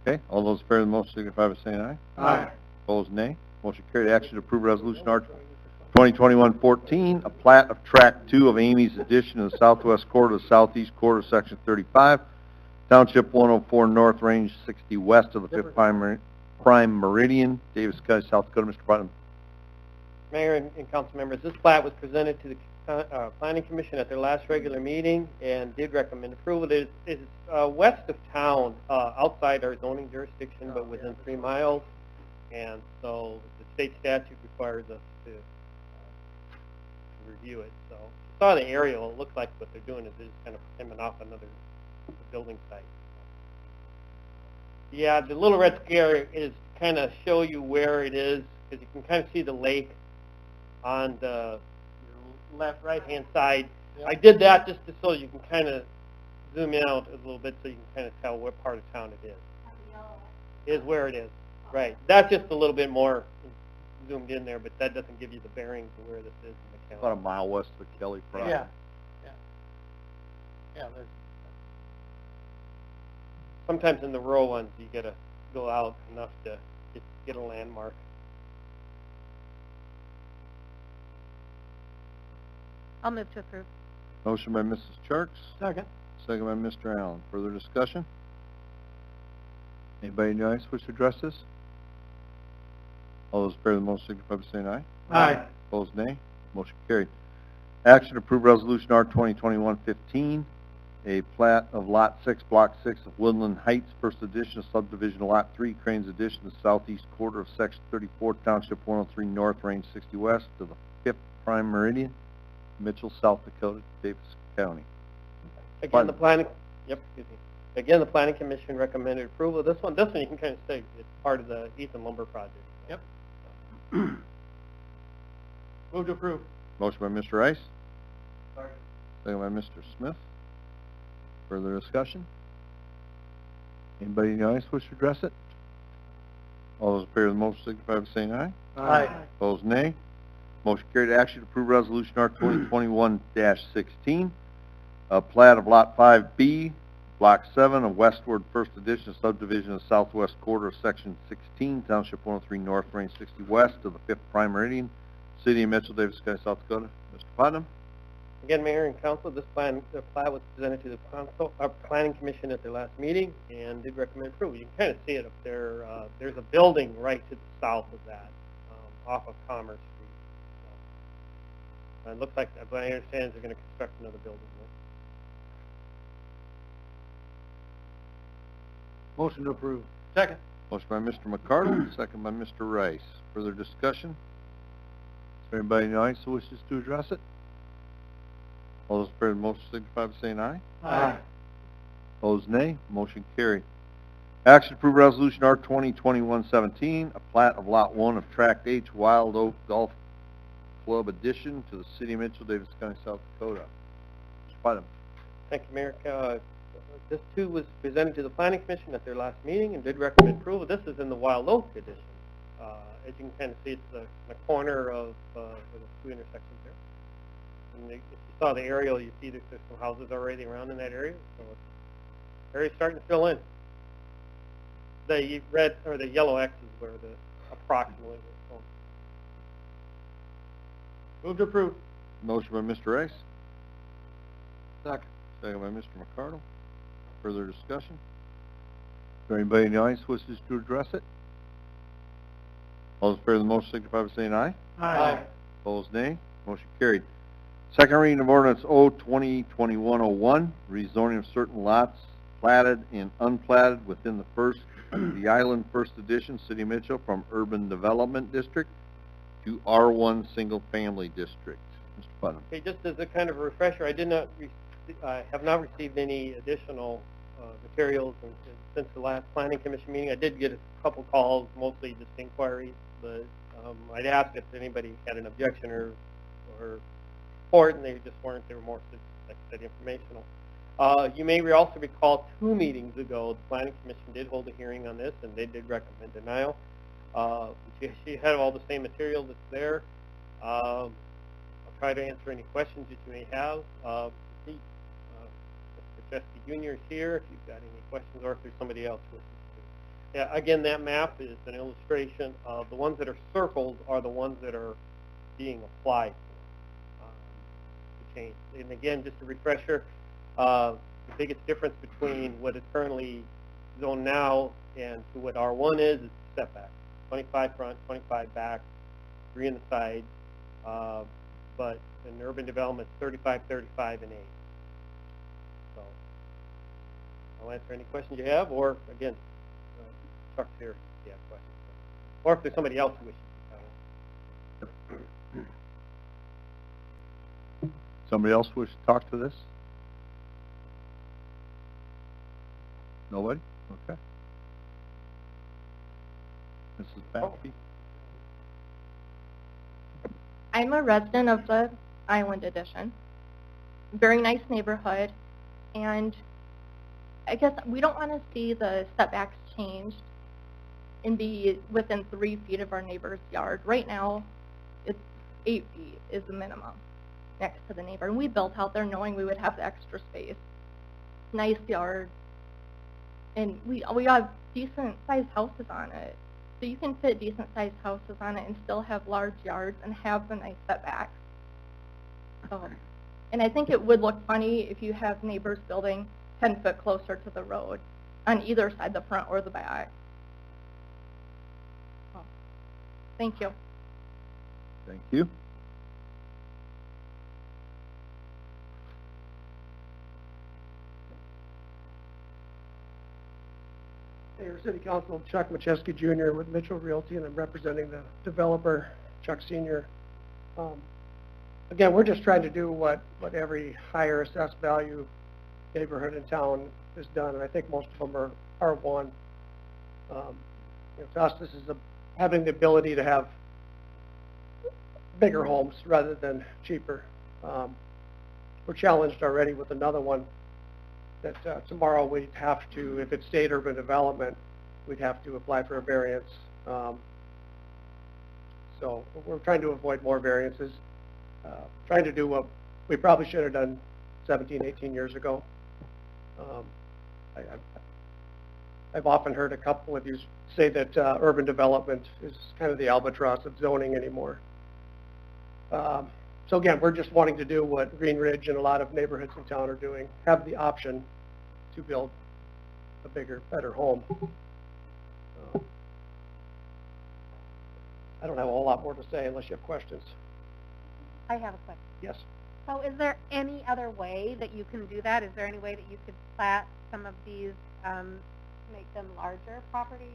Okay, all those in favor of the motion signify by saying aye. Aye. Opposed, nay. Motion carried. Action to approve Resolution R 2021-14, a plat of Track 2 of Amy's addition to the southwest quarter to the southeast quarter, Section 35, Township 104 North, Range 60 west of the 5th Prime Meridian, Davis County, South Dakota. Mr. Putnam. Mayor and council members, this plat was presented to the Planning Commission at their last regular meeting and did recommend approval. It is west of town, outside our zoning jurisdiction, but within 3 miles. And so the state statute requires us to review it. So if you saw the aerial, it looks like what they're doing is they're just kind of hemming off another building site. Yeah, the little red square is to kind of show you where it is, because you can kind of see the lake on the right-hand side. Yep. I did that just so you can kind of zoom in out a little bit so you can kind of tell what part of town it is where it is. Right. That's just a little bit more zoomed in there, but that doesn't give you the bearings of where this is in the county. About a mile west of the Kelly property. Yeah. Yeah, there's... Sometimes in the rural ones, you got to go out enough to get a landmark. I'll move to approve. Motion by Mrs. Charks, Second. second by Mr. Allen. Further discussion? Anybody in the audience wish to address this? All those in favor of the motion signify by saying aye. Aye. Opposed, nay. Motion carried. Action to approve Resolution R 2021-15, a plat of Lot 6, Block 6 of Woodland Heights, First Edition of Subdivision Lot 3, Cranes Edition, the southeast quarter of Section 34, Township 103 North, Range 60 West, to the 5th Prime Meridian, Mitchell, South Dakota, Davis County. Again, the planning, yep, excuse me. Again, the planning commission recommended approval of this one. This one you can kind of say it's part of the Ethan Lumber project. Yep. Move to approve. Motion by Mr. Rice. Second by Mr. Smith. Further discussion? Anybody in the audience wish to address it? All those in favor of the motion signify by saying aye. Aye. Opposed, nay. Motion carried. Action to approve Resolution R 2021-16, a plat of Lot 5B, Block 7 of Westward First Edition of Subdivision of Southwest Quarter of Section 16, Township 103 North, Range 60 West, to the 5th Prime Meridian, City of Mitchell, Davis County, South Dakota. Mr. Putnam? Again, Mayor and Council, this plan, the plat was presented to the planning commission at their last meeting and did recommend approval. You can kind of see it up there. There's a building right to the south of that, off of Commerce Street. So, it looks like, what I understand, is they're going to construct another building there. Motion to approve. Second. Motion by Mr. McCardle, second by Mr. Rice. Further discussion? Is there anybody in the audience who wishes to address it? All those in favor of the motion signify by saying aye. Aye. Opposed, nay. Motion carried. Action to approve Resolution R 2021-17, a plat of Lot 1 of Tract H Wild Oak Golf Club addition to the City of Mitchell, Davis County, South Dakota. Mr. Putnam? Thank you, Mayor. This too was presented to the planning commission at their last meeting and did recommend approval. This is in the Wild Oak edition. As you can kind of see, it's in the corner of the two intersections there. And if you saw the aerial, you see there's some houses already around in that area. So it's area's starting to fill in. The red or the yellow X is where the approximately was going. Move to approve. Motion by Mr. Rice, Second. second by Mr. McCardle. Further discussion? Is there anybody in the audience who wishes to address it? All those in favor of the motion signify by saying aye. Aye. Opposed, nay. Motion carried. Second reading of ordinance O 2021-01, rezoning of certain lots platted and unplatted within the Island First Edition, City of Mitchell, from Urban Development District to R1 Single Family District. Mr. Putnam? Okay, just as a kind of a refresher, I did not have not received any additional materials since the last planning commission meeting. I did get a couple calls, mostly just inquiries, but I'd asked if anybody had an objection or support, and they just weren't. They were more, like I said, informational. You may also recall 2 meetings ago, the planning commission did hold a hearing on this, and they did recommend denial. She had all the same material that's there. I'll try to answer any questions that you may have. Mr. Chesky Jr. is here if you've got any questions, or if there's somebody else who wishes to. Yeah, again, that map is an illustration of the ones that are circled are the ones that are being applied for to change. And again, just a refresher, the biggest difference between what is currently zoned now and to what R1 is setback. 25 front, 25 back, 3 on the side, but in urban development, 35, 35, and 8. So I'll answer any questions you have, or again, Chuck's here if you have questions, or if there's somebody else who wishes to comment. Somebody else wish to talk to this? Nobody? Okay. Mrs. Batke? I'm a resident of the Island Edition. Very nice neighborhood, and I guess we don't want to see the setbacks changed and be within 3 feet of our neighbor's yard. Right now, it's 8 feet is the minimum next to the neighbor, and we built out there knowing we would have the extra space. Nice yard, and we have decent-sized houses on it. So you can fit decent-sized houses on it and still have large yards and have the nice setbacks. So And I think it would look funny if you have neighbors building 10 foot closer to the road on either side, the front or the back. So, thank you. Thank you. Mayor, City Council, Chuck Macheski Jr. with Mitchell Realty, and I'm representing the developer, Chuck Sr. Again, we're just trying to do what every higher assessed value neighborhood in town has done, and I think most of them are R1. To us, this is having the ability to have bigger homes rather than cheaper. We're challenged already with another one that tomorrow we'd have to, if it's state urban development, we'd have to apply for a variance. So we're trying to avoid more variances, trying to do what we probably should have done 17, 18 years ago. I've often heard a couple of you say that urban development is kind of the albatross of zoning anymore. So again, we're just wanting to do what Green Ridge and a lot of neighborhoods in town are doing, have the option to build a bigger, better home. I don't have a whole lot more to say unless you have questions. I have a question. Yes. So is there any other way that you can do that? Is there any way that you could plat some of these, make them larger properties?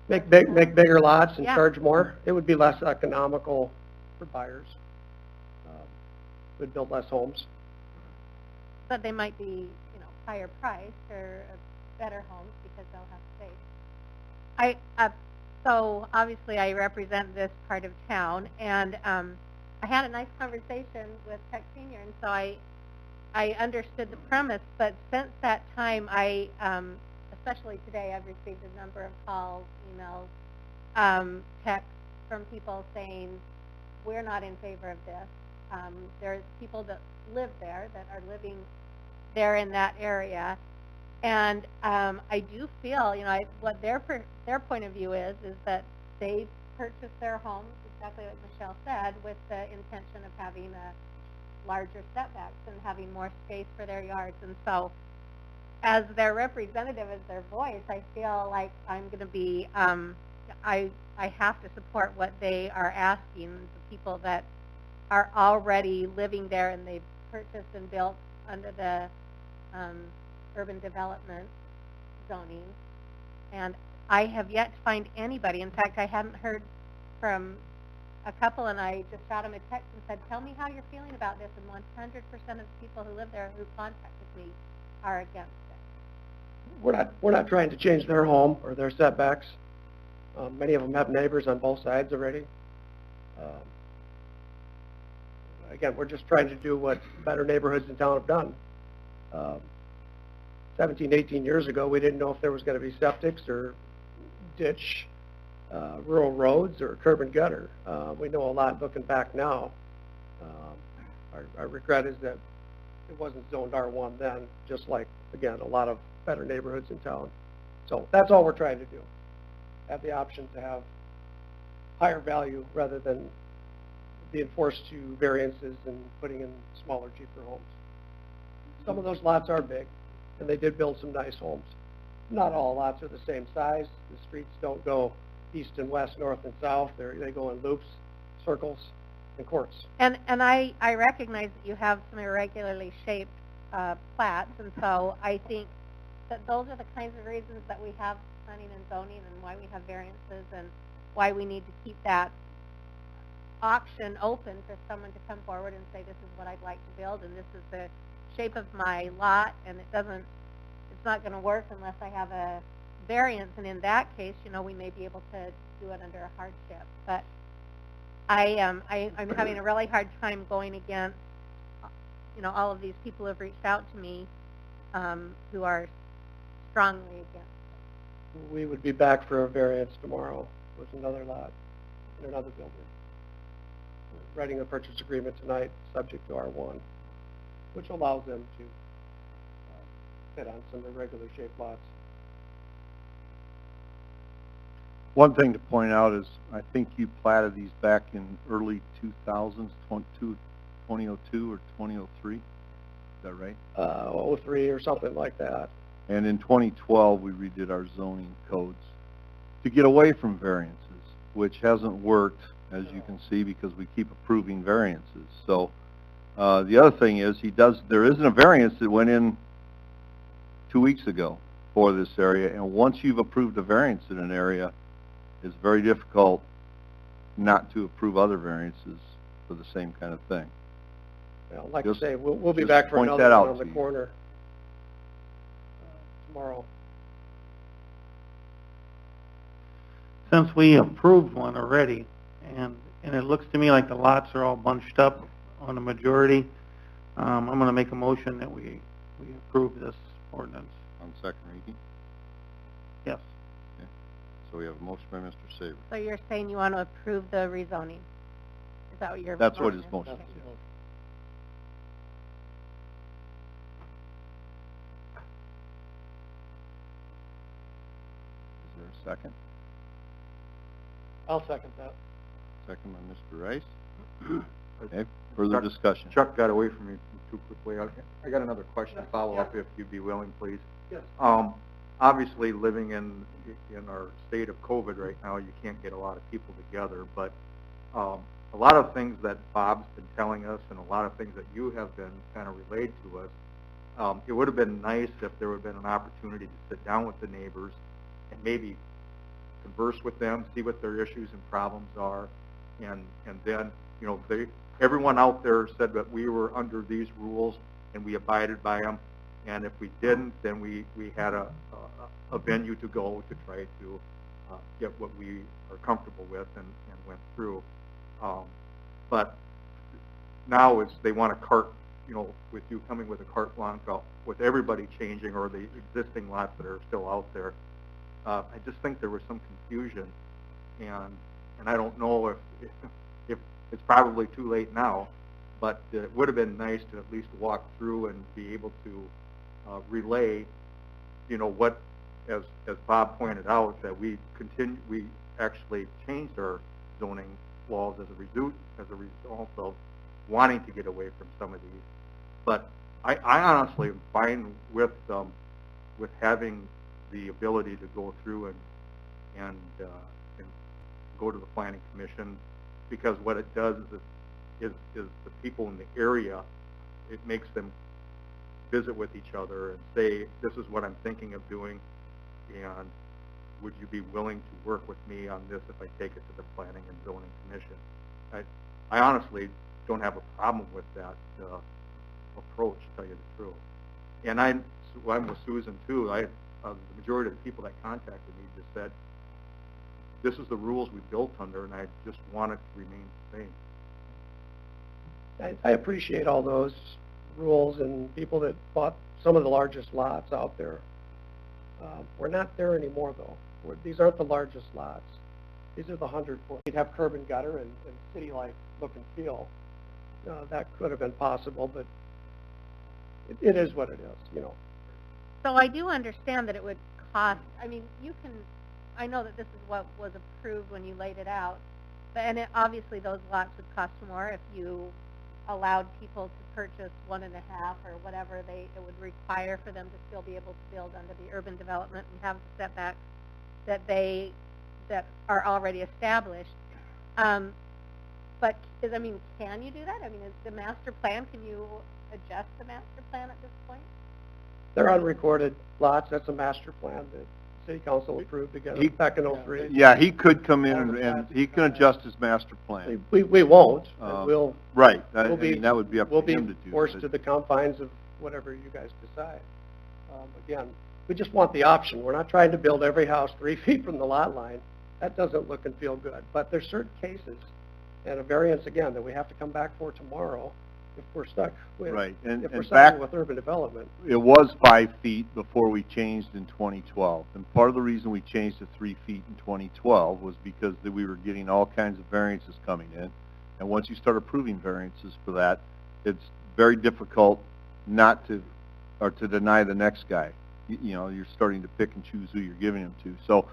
Make bigger lots and Yeah. charge more? It would be less economical for buyers. Would build less homes. But they might be, higher price or better homes because they'll have space. So obviously I represent this part of town, and I had a nice conversation with Tech Senior, and so I understood the premise. But since that time, especially today, I've received a number of calls, emails, texts from people saying we're not in favor of this. There's people that live there that are living there in that area, and I do feel, what their point of view is that they purchased their homes, exactly what Michelle said, with the intention of having a larger setbacks and having more space for their yards. And so, as their representative, as their voice, I feel like I'm going to be, I have to support what they are asking, the people that are already living there and they've purchased and built under the urban development zoning. And I have yet to find anybody. In fact, I hadn't heard from a couple, and I just shot them a text and said, tell me how you're feeling about this, and 100% of the people who live there who contacted me are against it. We're not trying to change their home or their setbacks. Many of them have neighbors on both sides already. Again, we're just trying to do what better neighborhoods in town have done. 17, 18 years ago, we didn't know if there was going to be septics or ditch, rural roads, or curb and gutter. We know a lot looking back now. Our regret is that it wasn't zoned R1 then, just like, again, a lot of better neighborhoods in town. So that's all we're trying to do. Have the option to have higher value rather than being forced to variances and putting in smaller, cheaper homes. Some of those lots are big, and they did build some nice homes. Not all lots are the same size. The streets don't go east and west, north and south. They go in loops, circles, and courts. And I recognize that you have some irregularly shaped plats, and so I think that those are the kinds of reasons that we have planning and zoning, and why we have variances, and why we need to keep that auction open for someone to come forward and say, this is what I'd like to build, and this is the shape of my lot, and it's not going to work unless I have a variance. And in that case, we may be able to do it under a hardship. But I'm having a really hard time going against, all of these people who have reached out to me, who are strongly against it. We would be back for a variance tomorrow with another lot in another building. We're writing a purchase agreement tonight, subject to R1, which allows them to fit on some irregular shaped lots. One thing to point out is I think you platted these back in early 2000s, 2002 or 2003, is that right? 03 or something like that. And in 2012, we redid our zoning codes to get away from variances, which hasn't worked, as you can see, because we keep approving variances. So the other thing is, there isn't a variance that went in 2 weeks ago for this area, and once you've approved a variance in an area, it's very difficult not to approve other variances for the same kind of thing. Well, like Just- I say, we'll be just back for point another that one out on the to you. corner tomorrow. Since we approved one already, and it looks to me like the lots are all bunched up on the majority, I'm gonna make a motion that we approve this ordinance. On second reading? Yes. So we have a motion by Mr. Saber. So you're saying you want to approve the rezoning? Is that what you're? That's what his motion is. Is there a second? I'll second that. Second by Mr. Rice. Okay, further discussion. Chuck got away from me too quickly. I got another question to follow up if you'd be willing, please. Yes. Obviously, living in our state of COVID right now, you can't get a lot of people together, but a lot of things that Bob's been telling us and a lot of things that you have been kind of relayed to us, it would have been nice if there would have been an opportunity to sit down with the neighbors and maybe converse with them, see what their issues and problems are, and then, you know, everyone out there said that we were under these rules and we abided by them, and if we didn't, then we had a venue to go to try to get what we are comfortable with and went through. But now they want a carte, you know, with you coming with a carte blanche with everybody changing or the existing lots that are still out there. I just think there was some confusion, and I don't know if it's probably too late now, but it would have been nice to at least walk through and be able to relay, you know, what, as Bob pointed out, that we actually changed our zoning laws as a result of wanting to get away from some of these. But I honestly am fine with having the ability to go through and go to the planning commission, because what it does is the people in the area, it makes them visit with each other and say, this is what I'm thinking of doing, and would you be willing to work with me on this if I take it to the planning and zoning commission? I honestly don't have a problem with that approach, to tell you the truth. And I'm with Susan too. The majority of the people that contacted me just said, this is the rules we built under, and I just want it to remain the same. I appreciate all those rules and people that bought some of the largest lots out there. We're not there anymore, though. These aren't the largest lots. These are the 100-foot. You'd have curb and gutter and city-like look and feel. That could have been possible, but it is what it is, you know. So I do understand that it would cost, I mean, I know that this is what was approved when you laid it out, and obviously those lots would cost more if you allowed people to purchase 1.5 or whatever it would require for them to still be able to build under the urban development and have the setbacks that are already established. But, I mean, can you do that? I mean, is the master plan, can you adjust the master plan at this point? They're unrecorded lots. That's a master plan that City Council approved again back in '03. Yeah, he could come in and he can adjust his master plan. We won't. We'll right. We'll be, that would be up to him to do. We'll be forced to the confines of whatever you guys decide. Again, we just want the option. We're not trying to build every house 3 feet from the lot line. That doesn't look and feel good. But there's certain cases, and a variance again that we have to come back for tomorrow if we're stuck with if we're stuck with urban development. It was 5 feet before we changed in 2012, and part of the reason we changed to 3 feet in 2012 was because we were getting all kinds of variances coming in, and once you start approving variances for that, it's very difficult not to or to deny the next guy. You know, you're starting to pick and choose who you're giving them to. So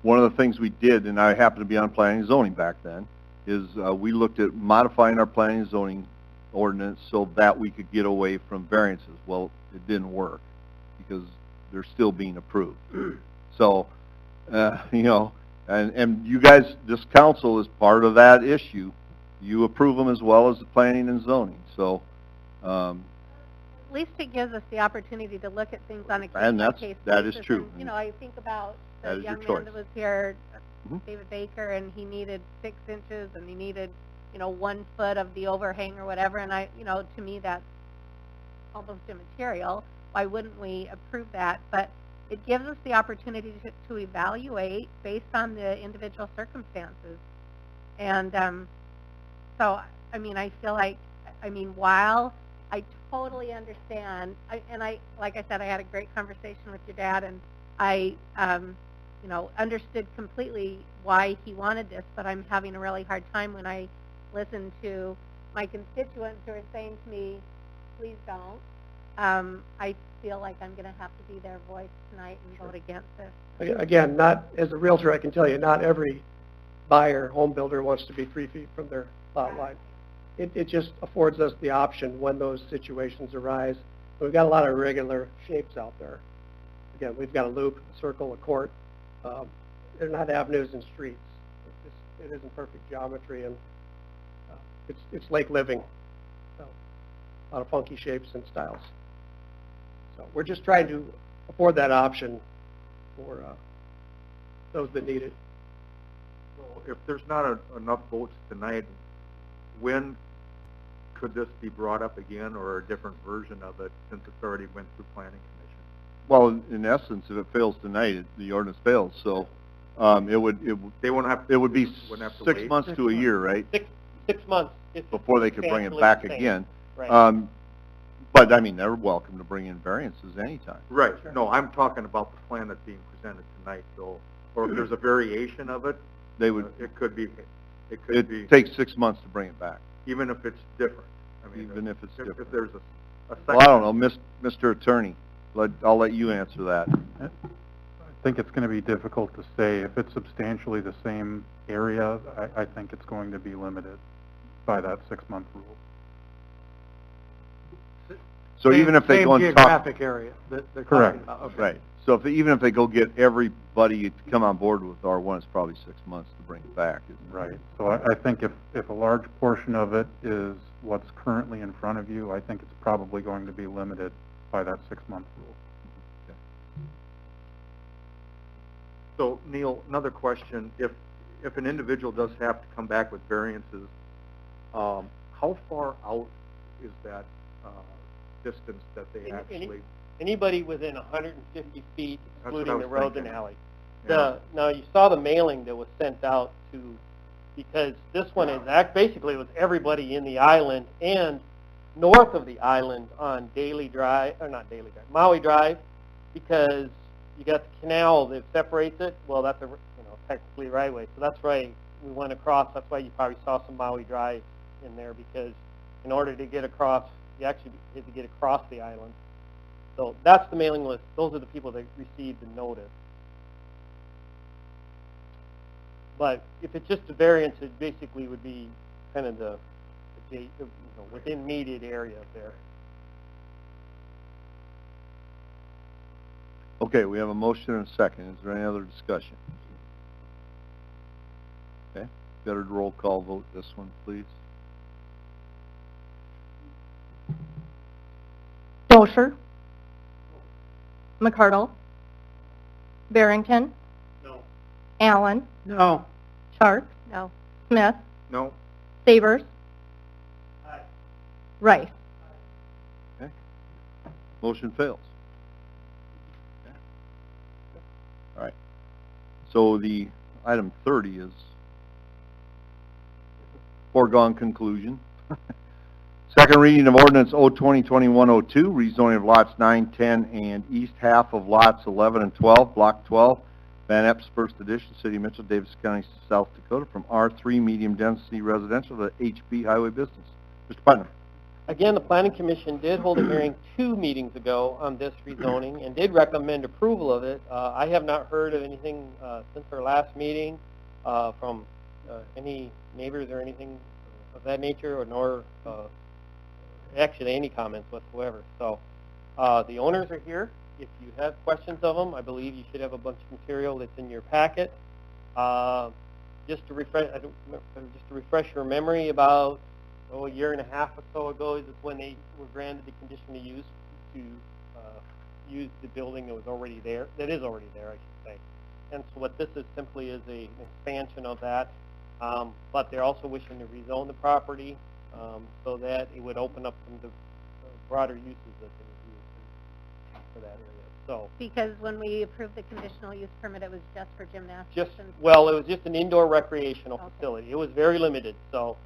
one of the things we did, and I happened to be on planning and zoning back then, is we looked at modifying our planning and zoning ordinance so that we could get away from variances. Well, it didn't work because they're still being approved. So, you know, and you guys, this council is part of that issue. You approve them as well as the planning and zoning. So, At least it gives us the opportunity to look at things on a And case-by-case that is basis. true. And, you know, I think about That the is your young man choice. that was here, Mhm. David Baker, and he needed 6 inches, and he needed, you know, 1 foot of the overhang or whatever, and you know, to me, that's almost immaterial. Why wouldn't we approve that? But it gives us the opportunity to evaluate based on the individual circumstances. And so, I mean, I feel like, while I totally understand, like I said, I had a great conversation with your dad, and I, you know, understood completely why he wanted this, but I'm having a really hard time when I listen to my constituents who are saying to me, please don't. I feel like I'm going to have to be their voice tonight and vote against this. Again, not, as a realtor, I can tell you, not every buyer, home builder wants to be 3 feet from their lot line. It just affords us the option when those situations arise. We've got a lot of irregular shapes out there. Again, we've got a loop, a circle, a court. They're not avenues and streets. It isn't perfect geometry, and it's lake living. So, a lot of funky shapes and styles. So we're just trying to afford that option for those that need it. So if there's not enough votes tonight, when could this be brought up again, or a different version of it, since it's already went through planning commission? Well, in essence, if it fails tonight, the ordinance fails. So, it would be wouldn't have to 6 wait? months to a year, right? 6 months. Before they could bring it substantially back the same. again. Right. But I mean, they're welcome to bring in variances anytime. Right, no, I'm talking about the plan that's being presented tonight, so, or if there's a variation of it, They would, it could be, it takes 6 months to bring it back, even if it's different. I mean, even if it's different. If there's a second. Well, I don't know, Mr. Attorney, I'll let you answer that. I think it's going to be difficult to say. If it's substantially the same area, I think it's going to be limited by that 6-month rule. So even if they go and talk. Geographic area that they're Correct. talking about. Okay. Right, so even if they go get everybody to come on board with R1, it's probably 6 months to bring it back, isn't it? Right. So I think if a large portion of it is what's currently in front of you, I think it's probably going to be limited by that 6-month rule. So, Neil, another question, if an individual does have to come back with variances, how far out is that, distance that they actually? Anybody within 150 feet, That's what I excluding the was roads and thinking. alleys. Yeah. Now, you saw the mailing that was sent out to, because this one is basically with everybody in the island and north of the island on Daly Drive, or not Daly Drive, Maui Drive, because you got the canal that separates it. Well, that's technically right way. So that's right. We went across. That's why you probably saw some Maui Drive in there, because in order to get across, you actually had to get across the island. So that's the mailing list. Those are the people that received the notice. But if it's just a variance, it basically would be kind of the within immediate area up there. Okay, we have a motion and a second. Is there any other discussion? Okay, better roll call vote this one, please. Dosher. McCardle. Barrington. No. Allen. No. Sharp. No. Smith. No. Sabers. Aye. Rice. Okay, motion fails. Okay. All right, so the item 30 is foregone conclusion. Second reading of ordinance 0202102, rezoning of lots 9, 10, and east half of lots 11 and 12, block 12, Van Epps First Edition, City of Mitchell, Davis County, South Dakota, from R3 medium density residential to HB highway business. Mr. Putnam. Again, the Planning Commission did hold a hearing 2 meetings ago on this rezoning and did recommend approval of it. I have not heard of anything since our last meeting from any neighbors or anything of that nature, or nor actually any comments whatsoever. So the owners are here. If you have questions of them, I believe you should have a bunch of material that's in your packet. Just to refresh your memory, about a year and a half or so ago is when they were granted the conditional use to use the building that was already there, I should say. And so what this is simply is an expansion of that, but they're also wishing to rezone the property so that it would open up some of the broader uses that they would use for that area. So Because when we approved the conditional use permit, it was just for gymnastics? just, and- well, it was just an indoor recreational facility. It was very limited, so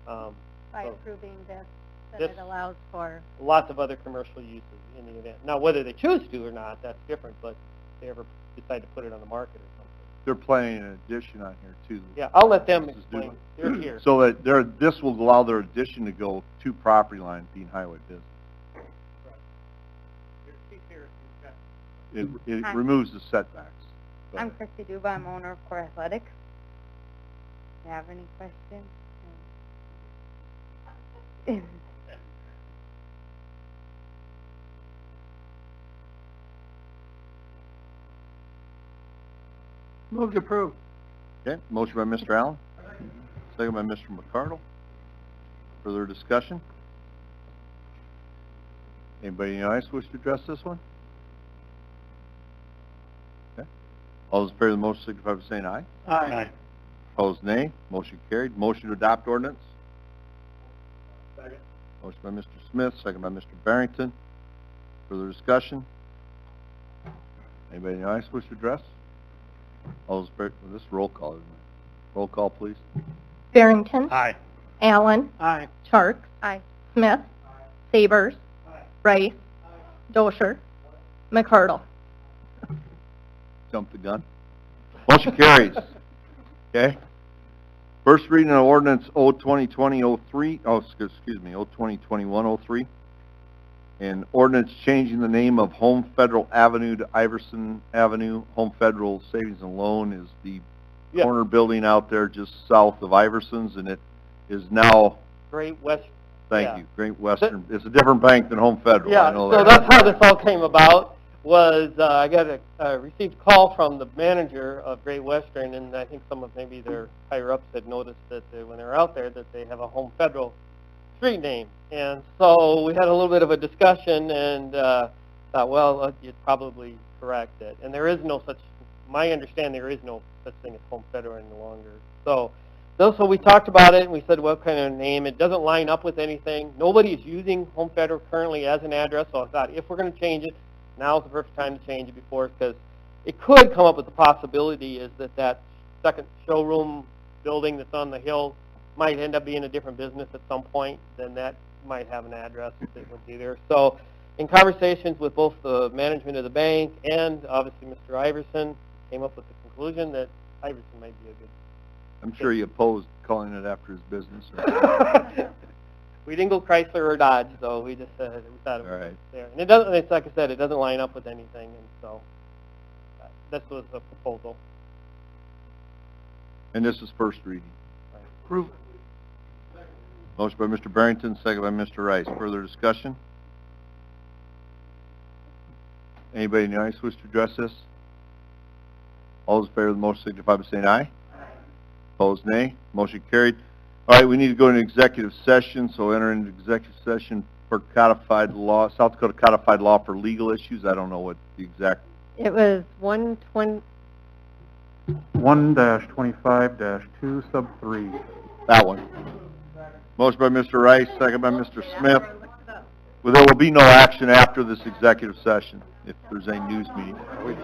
By so approving this, that this- it allows for... lots of other commercial uses in the event. Now, whether they choose to or not, that's different, but if they ever decide to put it on the market or something. They're planning an addition on here too. Yeah, I'll let them This is explain. doing- They're here. So that this will allow their addition to go to property line being highway business. It Hi. removes the setbacks. Go I'm ahead. Christy Duba. I'm owner of Core Athletics. Do you have any questions? Move to approve. Okay, motion by Mr. Allen, second by Mr. McCardle. Further discussion? Anybody in the audience wish to address this one? Okay. All those in favor of the motion signify by saying aye. Aye. Opposed, nay. Motion carried. Motion to adopt ordinance. Second. Motion by Mr. Smith, second by Mr. Barrington. Further discussion? Anybody in the audience wish to address? All those in favor, this is roll call, isn't it? Roll call, please. Barrington. Aye. Allen. Aye. Chark. Aye. Smith. Sabers. Rice. Dosher. McCardle. Jump the gun. Motion carries. Okay. First reading of ordinance O-2020-03, O-2021-03. An ordinance changing the name of Home Federal Avenue to Iverson Avenue. Home Federal Savings and Loan is the Yeah. corner building out there just south of Iverson's, and it is now, Great West. thank yeah. you, Great Western. It's a different bank than Home Federal, Yeah, I know so that. that's how this all came about. Was I got received a call from the manager of Great Western, and I think some of maybe their higher ups had noticed that when they were out there that they have a Home Federal street name, and so we had a little bit of a discussion and thought, well, you'd probably correct it. And there is no such, my understanding, there is no such thing as Home Federal any longer. So we talked about it and we said, what kind of name? It doesn't line up with anything. Nobody is using Home Federal currently as an address, so I thought if we're going to change it, now's the perfect time to change it before, because it could come up with the possibility is that second showroom building that's on the hill might end up being a different business at some point, then that might have an address that would be there. So in conversations with both the management of the bank and obviously Mr. Iverson, came up with the conclusion that Iverson might be a good. I'm sure he opposed calling it after his business. Or We didn't go Chrysler or Dodge, so we just we thought it was right. there. And it doesn't, it's like I said, it doesn't line up with anything, and so this was a proposal. And this is first reading. Approve. Motion by Mr. Barrington, second by Mr. Rice. Further discussion? Anybody in the audience wish to address this? All those in favor of the motion signify by saying aye. Opposed, nay. Motion carried. All right, we need to go into executive session, so enter into executive session for codified law, South Dakota codified law for legal issues. I don't know what the exact, It was 120, 1-25-2 sub 3. that one. Motion by Mr. Rice, second by Mr. Smith. Well, there will be no action after this executive session, if there's any news meeting.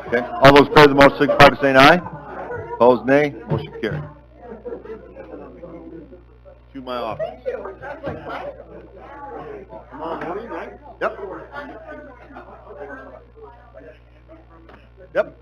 Okay? All those in favor of the motion signify by saying aye. Opposed, nay. Motion carried. To my office. Yep. Yep.